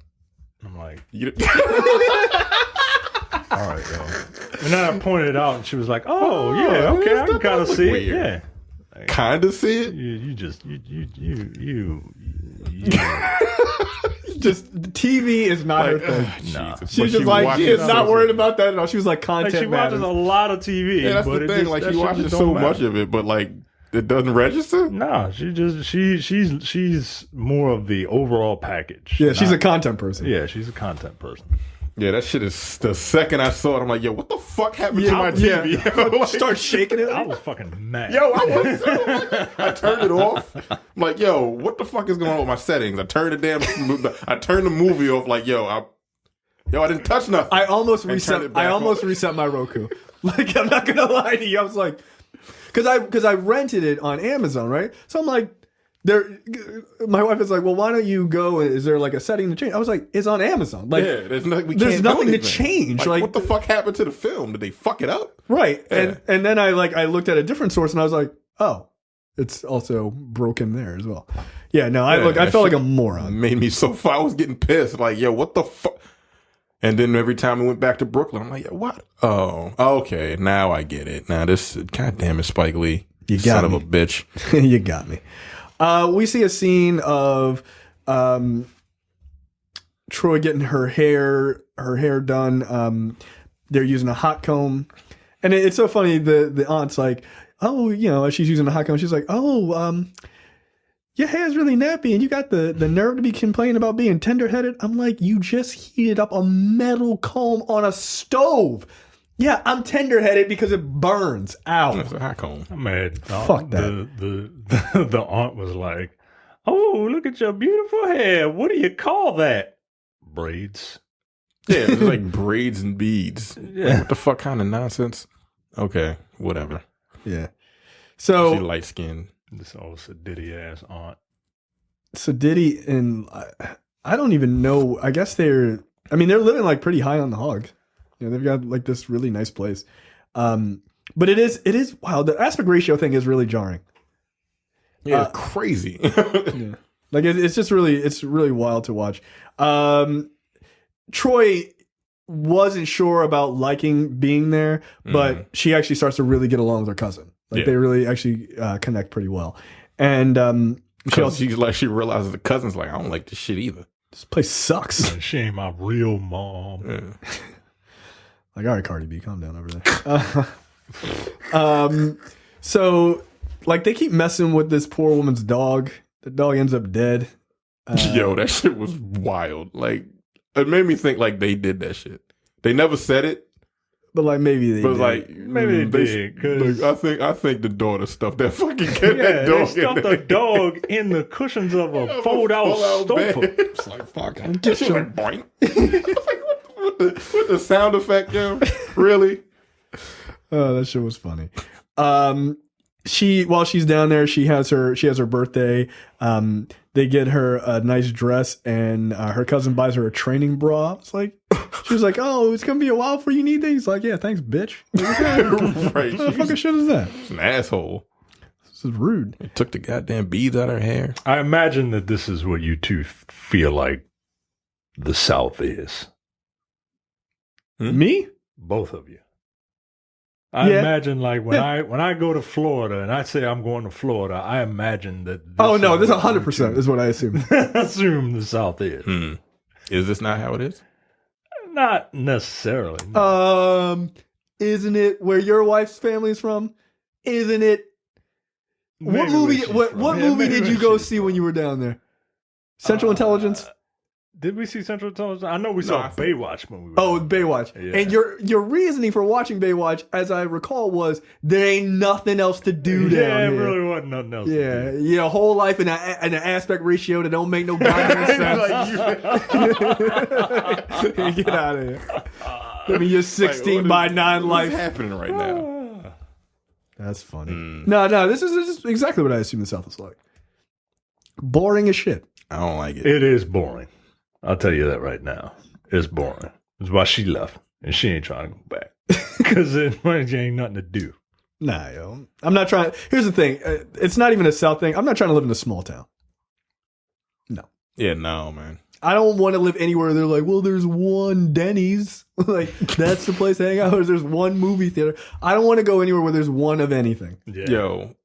S3: I'm like, all right, yo. And then I pointed it out, and she was like, "Oh, yeah, okay, I can kind of see it. Yeah, like,
S4: kind of see it.
S3: You just
S2: just the TV is not her thing.
S3: Nah.
S2: She's just like, she is not worried about that at all. She was like, content
S3: like she watches
S2: matters.
S3: a lot of TV.
S4: Yeah, that's
S3: but
S4: the thing. Like, she watches so much of it, but like, it doesn't register.
S3: Nah, she's more of the overall package.
S2: Yeah, she's a content person.
S3: Yeah, she's a content person.
S4: Yeah, that shit is, the second I saw it, I'm like, yo, what the fuck happened to my TV?
S2: Like, start shaking it.
S3: I was fucking mad.
S4: Yo, I was too. I turned it off. I'm like, yo, what the fuck is going on with my settings? I turned the movie off. Like, yo, I didn't touch nothing.
S2: I almost reset my Roku. Like, I'm not gonna lie to you. I was like, because I rented it on Amazon, right? So I'm like, my wife is like, well, why don't you go? Is there like a setting to change? I was like, it's on Amazon. Like,
S4: yeah, there's nothing
S2: to change. Like,
S4: what the fuck happened to the film? Did they fuck it up?
S2: Right.
S4: Yeah.
S2: And then I looked at a different source and I was like, oh, it's also broken there as well. Yeah, no, I felt like a moron.
S4: Made me so far. I was getting pissed. Like, yo, what the fuck? And then every time we went back to Brooklyn, I'm like, yo, what? Oh, okay. Now I get it. Now this, goddamn it, Spike Lee. You son of a bitch.
S2: You got me. We see a scene of Troy getting her hair done. They're using a hot comb, and it's so funny. The aunt's like, "Oh, she's using a hot comb." She's like, "Oh, your hair's really nappy, and you got the nerve to be complaining about being tender-headed." I'm like, "You just heated up a metal comb on a stove." Yeah, I'm tender-headed because it burns. Ow.
S4: It's a hot comb.
S3: I'm mad.
S2: Fuck that.
S3: The aunt was like, "Oh, look at your beautiful hair. What do you call that?" Braids.
S4: Yeah, it's like braids and beads.
S3: Yeah.
S4: Like, what the fuck kind of nonsense? Okay, whatever.
S2: Yeah. So
S4: She light skinned.
S3: This old sedity ass aunt.
S2: So Diddy and I don't even know. I guess they're living like pretty high on the hog. They've got like this really nice place. But it is wow. The aspect ratio thing is really jarring.
S4: Yeah, it's crazy.
S2: Yeah. Like it's just really wild to watch. Troy wasn't sure about liking being there, but she actually starts to really get along with her cousin. Like they really actually connect pretty well. And
S4: she realizes the cousin's like, I don't like this shit either.
S2: This place sucks.
S3: She ain't my real mom.
S4: Yeah.
S2: Like, all right, Cardi B, calm down over there. So like they keep messing with this poor woman's dog. The dog ends up dead.
S4: Yo, that shit was wild. Like, it made me think like they did that shit. They never said it,
S2: but like maybe they did.
S3: Like maybe they did. Cause
S4: I think the daughter stuffed that fucking that dog.
S3: They stuffed the dog in the cushions of a fold-out sofa.
S4: It's like fuck. Get you like boing. It's like what with the sound effect, yo. Really?
S2: Oh, that shit was funny. While she's down there, she has her birthday. They get her a nice dress, and her cousin buys her a training bra. It's like she was like, "Oh, it's gonna be a while before you need these." Like, yeah, thanks, bitch.
S4: Right?
S2: What the fucking shit is that?
S4: She's an asshole.
S2: This is rude.
S4: It took the goddamn beads out of her hair.
S3: I imagine that this is what you two feel like the South is.
S2: Me?
S3: Both of you. I imagine like when I go to Florida and I say I'm going to Florida, I imagine that.
S2: This 100% is what I assume.
S3: Assume the South is.
S4: Is this not how it is?
S3: Not necessarily. No.
S2: Isn't it where your wife's family is from? Isn't it? What movie? What movie did you go see when you were down there? Central Intelligence.
S3: Did we see Central Intelligence? I know we saw Baywatch when we were.
S2: Oh, Baywatch.
S3: Yeah.
S2: And your reasoning for watching Baywatch, as I recall, was there ain't nothing else to do down here.
S3: Yeah, it really wasn't nothing else.
S2: Yeah, yeah, whole life in an aspect ratio that don't make no goddamn sense. Get out of here. Give me your 16 by 9 life.
S4: What's happening right now?
S2: That's funny. No, this is exactly what I assume the South is like. Boring as shit.
S4: I don't like it.
S3: It is boring. I'll tell you that right now. It's boring. That's why she left. And she ain't trying to go back. Because there ain't nothing to do.
S2: Nah, yo. I'm not trying. Here's the thing. It's not even a South thing. I'm not trying to live in a small town. No.
S4: Yeah, no, man.
S2: I don't want to live anywhere they're like, well, there's one Denny's. Like, that's the place to hang out. Or there's one movie theater. I don't want to go anywhere where there's one of anything.
S3: Yeah.
S4: Yo,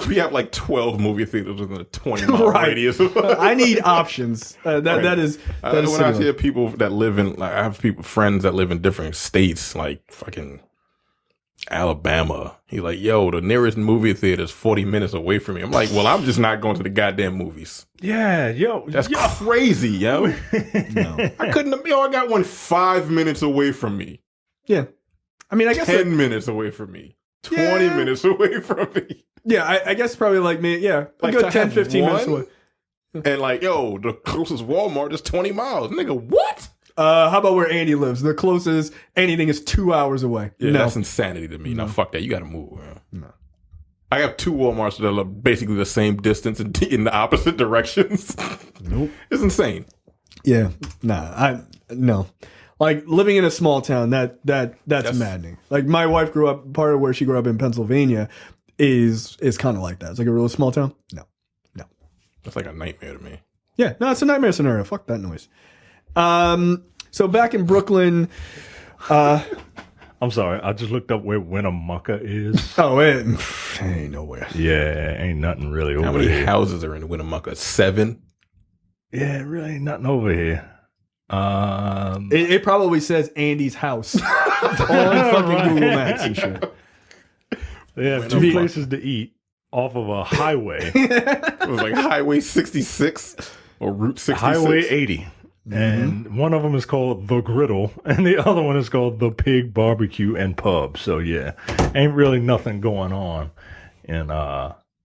S4: we have like 12 movie theaters within a 20-mile radius.
S2: I need options. That is
S4: when I hear people that live in, like, I have friends that live in different states, like fucking Alabama. He's like, yo, the nearest movie theater is 40 minutes away from me. I'm like, well, I'm just not going to the goddamn movies.
S3: Yeah, yo.
S4: That's crazy, yo.
S2: No.
S4: I couldn't have, I got one 5 minutes away from me.
S2: Yeah. I mean, I guess
S4: 10 minutes away from me. 20 minutes away from me.
S2: Yeah, I guess probably like me. Yeah.
S4: Like
S2: a good 10, 15 minutes away.
S4: And like, yo, the closest Walmart is 20 miles. Nigga, what?
S2: How about where Andy lives? The closest anything is 2 hours away.
S4: Yeah,
S2: no.
S4: That's insanity to me. No, fuck that. You got to move. Bro.
S2: No.
S4: I have two Walmarts that are basically the same distance in the opposite directions.
S2: Nope.
S4: It's insane.
S2: Yeah. No. Like living in a small town, that's maddening. Like my wife grew up, part of where she grew up in Pennsylvania is kind of like that. It's like a real small town. No.
S4: That's like a nightmare to me.
S2: Yeah. No, it's a nightmare scenario. Fuck that noise. So back in Brooklyn,
S3: I'm sorry, I just looked up where Winnemucca is.
S2: Oh, it ain't nowhere.
S3: Yeah, ain't nothing really over
S4: How many
S3: here.
S4: houses are in Winnemucca? 7?
S3: Yeah, really ain't nothing over here.
S2: It probably says Andy's house on fucking Google Maps and shit.
S3: They have 2 places to eat off of a highway.
S4: It was like Highway 66 or Route 66.
S3: Highway 80. And one of them is called The Griddle, and the other one is called The Pig Barbecue and Pub. So, yeah, ain't really nothing going on in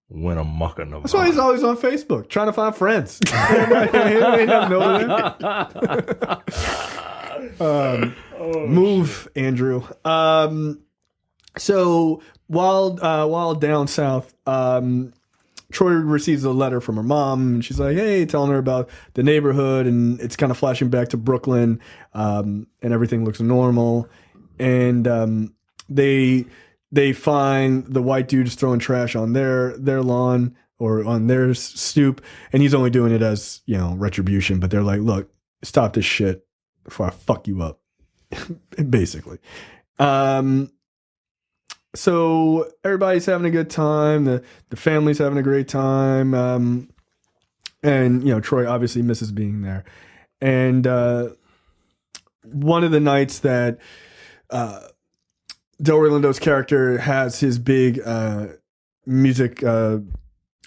S3: Winnemucca, Nevada.
S2: That's why he's always on Facebook, trying to find friends. Ain't nothing over there. Move, Andrew. So while down south, Troy receives a letter from her mom, and she's like, hey, telling her about the neighborhood, and it's kind of flashing back to Brooklyn, and everything looks normal. And they find the white dude just throwing trash on their lawn or on their stoop, and he's only doing it as, retribution. But they're like, look, stop this shit before I fuck you up, basically. So everybody's having a good time. The family's having a great time. And, Troy obviously misses being there. And one of the nights that Delroy Lindo's character has his big music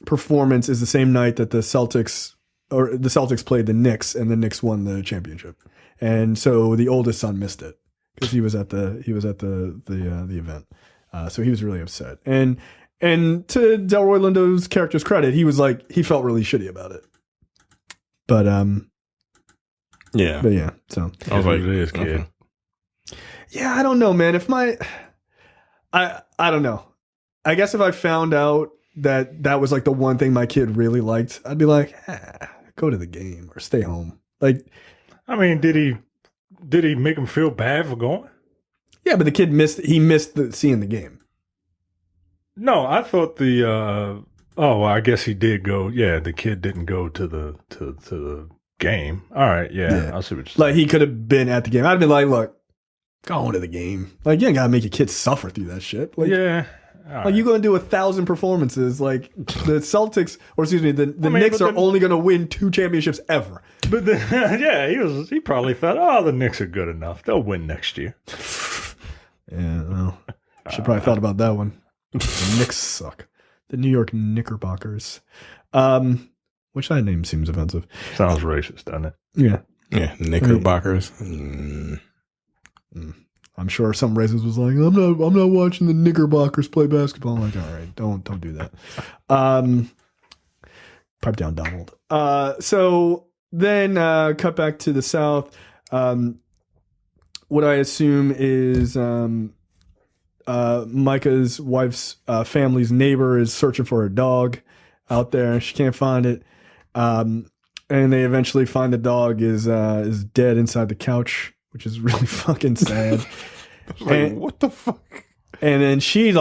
S2: performance is the same night that the Celtics played the Knicks, and the Knicks won the championship. And so the oldest son missed it because he was at the event. So he was really upset. And to Delroy Lindo's character's credit, he was like, he felt really shitty about it. But
S4: Yeah.
S2: But yeah, so
S4: I was like,
S3: it is, kid.
S4: okay.
S2: yeah, I don't know, man. I don't know. I guess if I found out that was like the one thing my kid really liked, I'd be like, go to the game or stay home. Like,
S3: I mean, did he make him feel bad for going?
S2: yeah, but the kid missed seeing the game.
S3: No, I thought I guess he did go. Yeah, the kid didn't go to the game. All right, yeah. I see what you're saying.
S2: Like, he could have been at the game. I'd be like, look, go on to the game. Like, you ain't gotta make your kids suffer through that shit. Like,
S3: yeah.
S2: Like, you're going to do 1,000 performances. Like, the Celtics, or excuse me, the Knicks are only going to win 2 championships ever.
S3: But yeah, he probably thought, the Knicks are good enough. They'll win next year.
S2: Yeah, well, should probably thought about that one. The Knicks suck. The New York Knickerbockers. Which that name seems offensive.
S3: Sounds racist, doesn't it?
S2: Yeah.
S4: Yeah, Knickerbockers.
S2: I'm sure some racist was like, I'm not watching the Knickerbockers play basketball. I'm like, all right, don't do that. Pipe down, Donald. So then cut back to the South. What I assume is Micah's wife's family's neighbor is searching for her dog out there. She can't find it. And they eventually find the dog is dead inside the couch, which is really fucking sad.
S4: What the fuck?
S2: And then she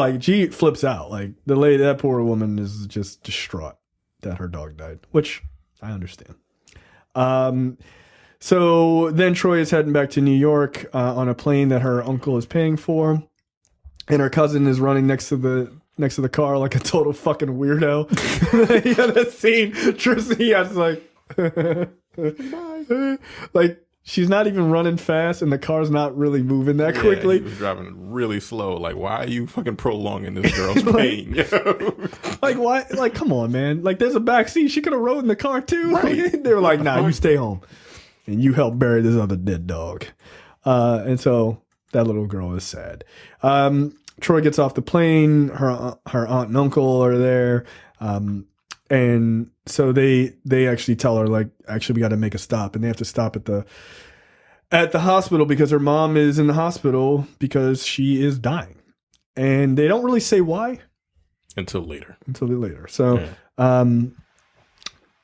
S2: flips out. Like, that poor woman is just distraught that her dog died, which I understand. So then Troy is heading back to New York on a plane that her uncle is paying for, and her cousin is running next to the car like a total fucking weirdo. Yeah, that scene. Tristan, has like, bye. Like, she's not even running fast, and the car's not really moving that quickly.
S4: He was driving really slow. Like, why are you fucking prolonging this girl's pain?
S2: Like, why? Like, come on, man. Like, there's a back seat. She could have rode in the car too. Right. They were like, nah, you stay home, and you help bury this other dead dog. And so that little girl is sad. Troy gets off the plane. Her aunt and uncle are there. And so they actually tell her, like, actually, we got to make a stop, and they have to stop at the hospital because her mom is in the hospital because she is dying, and they don't really say why
S4: until later.
S2: So, yeah.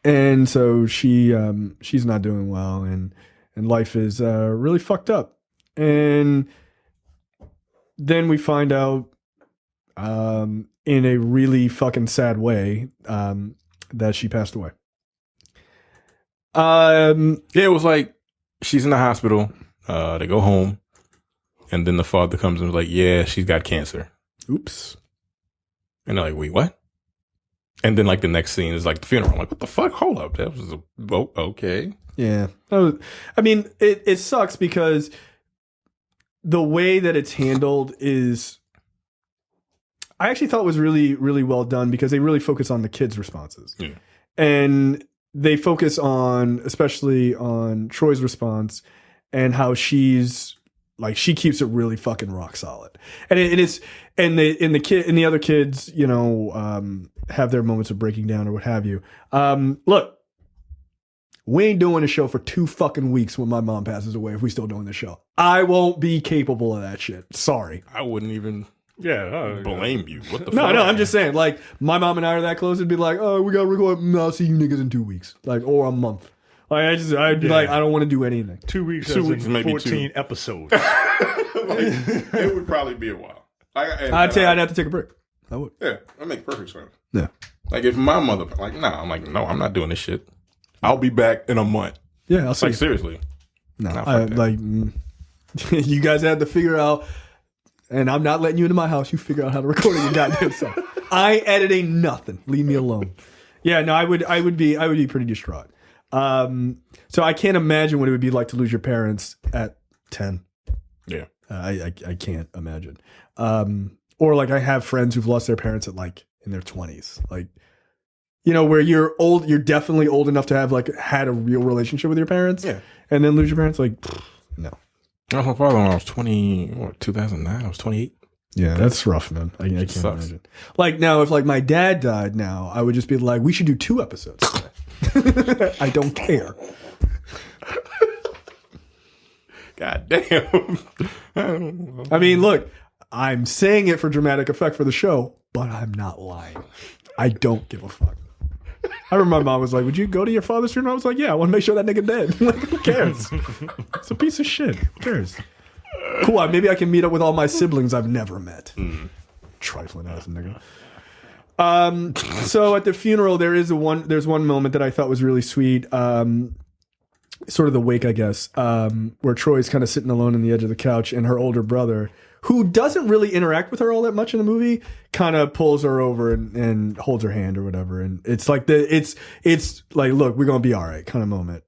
S2: And so she's not doing well, and life is really fucked up, and then we find out in a really fucking sad way that she passed away.
S4: It was like she's in the hospital. They go home, and then the father comes and is like, "Yeah, she's got cancer."
S2: Oops.
S4: And they're like, "Wait, what?" And then like the next scene is like the funeral. I'm like, what the fuck? Hold up, that was okay.
S2: Yeah, I mean, it sucks because the way that it's handled is. I actually thought it was really, really well done because they really focus on the kids' responses. Yeah. And they focus especially on Troy's response and how she keeps it really fucking rock solid. And the other kids, you know, have their moments of breaking down or what have you. Look, we ain't doing a show for 2 fucking weeks when my mom passes away if we still doing the show. I won't be capable of that shit. Sorry.
S4: I wouldn't even...
S3: Yeah,
S4: blame you. What the fuck?
S2: No, I'm just saying, like, my mom and I are that close. It'd be like, oh, we got to record. No, I'll see you niggas in 2 weeks. Like, or a month. Like, I'd be like, I don't want to do anything.
S3: 2 weeks,
S4: 2 weeks, maybe
S3: 14 episodes.
S4: It would probably be a while.
S2: I'd say I'd have to take a break. I would.
S4: Yeah, that makes perfect sense.
S2: Yeah.
S4: Like, if my mother, like, nah, I'm like, no, I'm not doing this shit. I'll be back in a month.
S2: Yeah, I'll see.
S4: Like, seriously.
S2: No, you guys had to figure out. And I'm not letting you into my house. You figure out how to record it. You goddamn self. I editing nothing. Leave me alone. Yeah, no, I would be pretty distraught. So I can't imagine what it would be like to lose your parents at 10.
S4: Yeah,
S2: I can't imagine. Or like I have friends who've lost their parents at like in their 20s. Like, you know, where you're definitely old enough to have like had a real relationship with your parents. Yeah, and then lose your parents. Like, no.
S4: I was my father when I was 2009. I was 28.
S2: Yeah, that's rough, man. I can't imagine. Like, now, if like my dad died now, I would just be like, we should do 2 episodes. I don't care.
S4: God damn.
S2: I mean, look, I'm saying it for dramatic effect for the show, but I'm not lying. I don't give a fuck. I remember my mom was like, would you go to your father's funeral? I was like, yeah, I want to make sure that nigga dead. Like, who cares? It's a piece of shit. Who cares? Cool, maybe I can meet up with all my siblings I've never met. Trifling ass nigga. So at the funeral, there's one moment that I thought was really sweet. Sort of the wake, I guess, where Troy's kind of sitting alone on the edge of the couch, and her older brother, who doesn't really interact with her all that much in the movie, kind of pulls her over and holds her hand or whatever. And it's like it's like, look, we're gonna be all right kind of moment.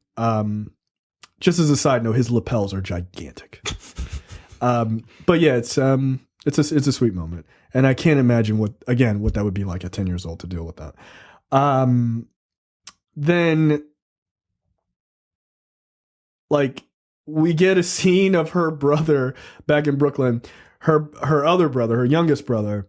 S2: Just as a side note, his lapels are gigantic. But yeah, it's a sweet moment, and I can't imagine what that would be like at 10 years old to deal with that. Then, like, we get a scene of her brother back in Brooklyn, her other brother, her youngest brother,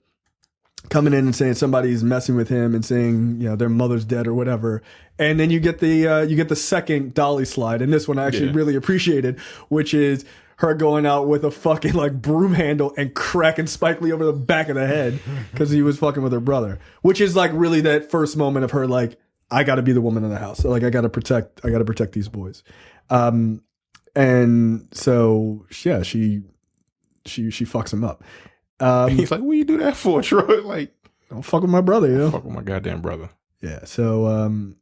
S2: coming in and saying somebody's messing with him and saying, you know, their mother's dead or whatever. And then you get the second dolly slide, and this one I actually really appreciated, which is her going out with a fucking like broom handle and cracking Spike Lee over the back of the head because he was fucking with her brother, which is like really that first moment of her like, I got to be the woman in the house. So, like, I got to protect these boys. And so, yeah, she fucks him up.
S4: He's like, what you do that for, Troy? Like,
S2: don't fuck with my brother, yo.
S4: Fuck with my goddamn brother.
S2: Yeah. So,
S4: and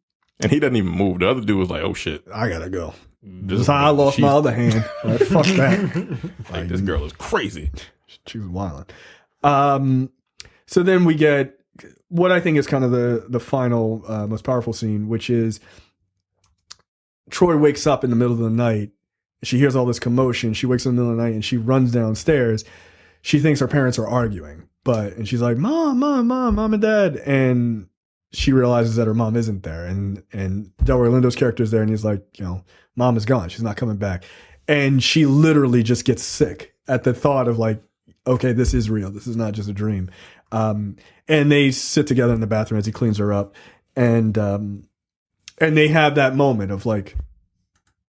S4: he doesn't even move. The other dude was like, oh shit,
S2: I gotta go. This is how I lost my other hand. Like, fuck that.
S4: Like, this girl is crazy.
S2: She was wilding. So then we get what I think is kind of the final, most powerful scene, which is Troy wakes up in the middle of the night. She hears all this commotion. She wakes up in the middle of the night and she runs downstairs. She thinks her parents are arguing, and she's like, mom and dad. And she realizes that her mom isn't there. And Delroy Lindo's character is there, and he's like, you know, mom is gone. She's not coming back. And she literally just gets sick at the thought of like, okay, this is real. This is not just a dream. And they sit together in the bathroom as he cleans her up. And they have that moment of like,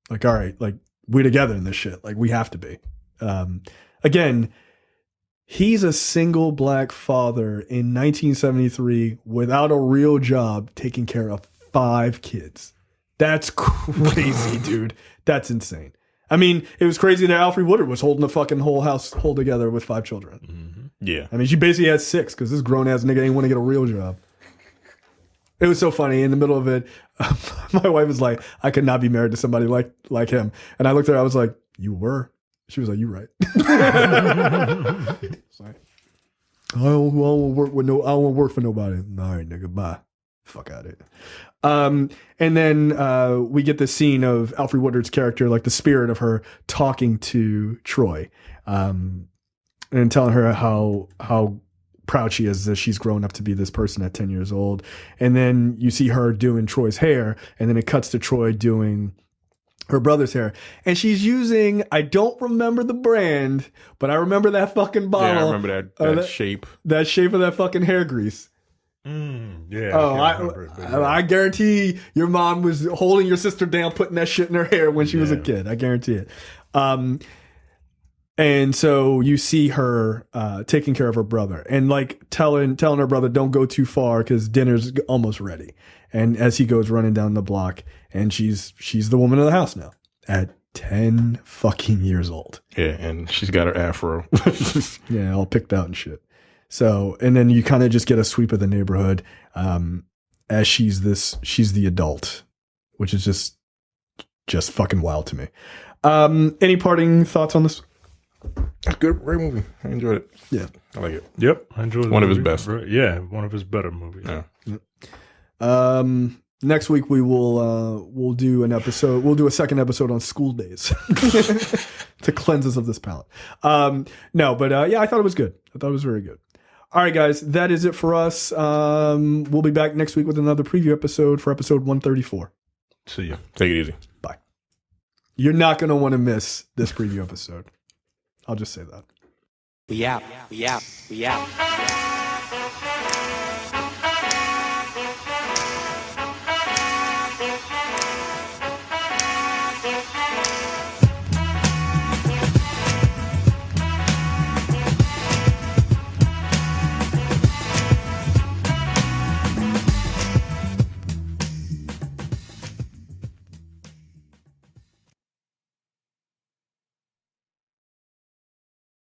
S2: all right, like, we're together in this shit. Like, we have to be. Again, he's a single black father in 1973 without a real job, taking care of 5 kids. That's crazy, dude. That's insane. I mean, it was crazy that Alfre Woodard was holding the fucking whole household together with 5 children.
S4: Mm-hmm. Yeah.
S2: I mean, she basically had 6 because this grown ass nigga ain't want to get a real job. It was so funny. In the middle of it, my wife was like, I could not be married to somebody like him. And I looked at her, I was like, you were? She was like, you right. It's like, I don't work for nobody. All right, nigga, bye. Fuck out of it. And then we get the scene of Alfre Woodard's character, like the spirit of her, talking to Troy, and telling her how proud she is that she's grown up to be this person at 10 years old. And then you see her doing Troy's hair, and then it cuts to Troy doing her brother's hair. And she's using, I don't remember the brand, but I remember that fucking bottle.
S4: Yeah, I remember that shape. That
S2: shape of that fucking hair grease.
S3: Yeah.
S2: Oh, I guarantee your mom was holding your sister down, putting that shit in her hair when she was a kid. I guarantee it. And so you see her taking care of her brother and like telling her brother, don't go too far because dinner's almost ready. And as he goes running down the block, and she's the woman of the house now at 10 fucking years old.
S4: Yeah, and she's got her afro.
S2: Yeah, all picked out and shit. So, and then you kind of just get a sweep of the neighborhood as she's the adult, which is just fucking wild to me. Any parting thoughts on this?
S4: That's good. Great movie. I enjoyed it.
S2: Yeah.
S4: I like it.
S3: Yep. I enjoyed it.
S4: One of his best.
S3: Yeah. One of his better movies.
S2: Yeah. Next week we'll do an episode. We'll do a second episode on school days to cleanse us of this palate. No, but yeah, I thought it was good. I thought it was very good. All right, guys, that is it for us. We'll be back next week with another preview episode for episode 134.
S3: See ya.
S4: Take it easy.
S2: Bye. You're not going to want to miss this preview episode. I'll just say that.
S5: We out.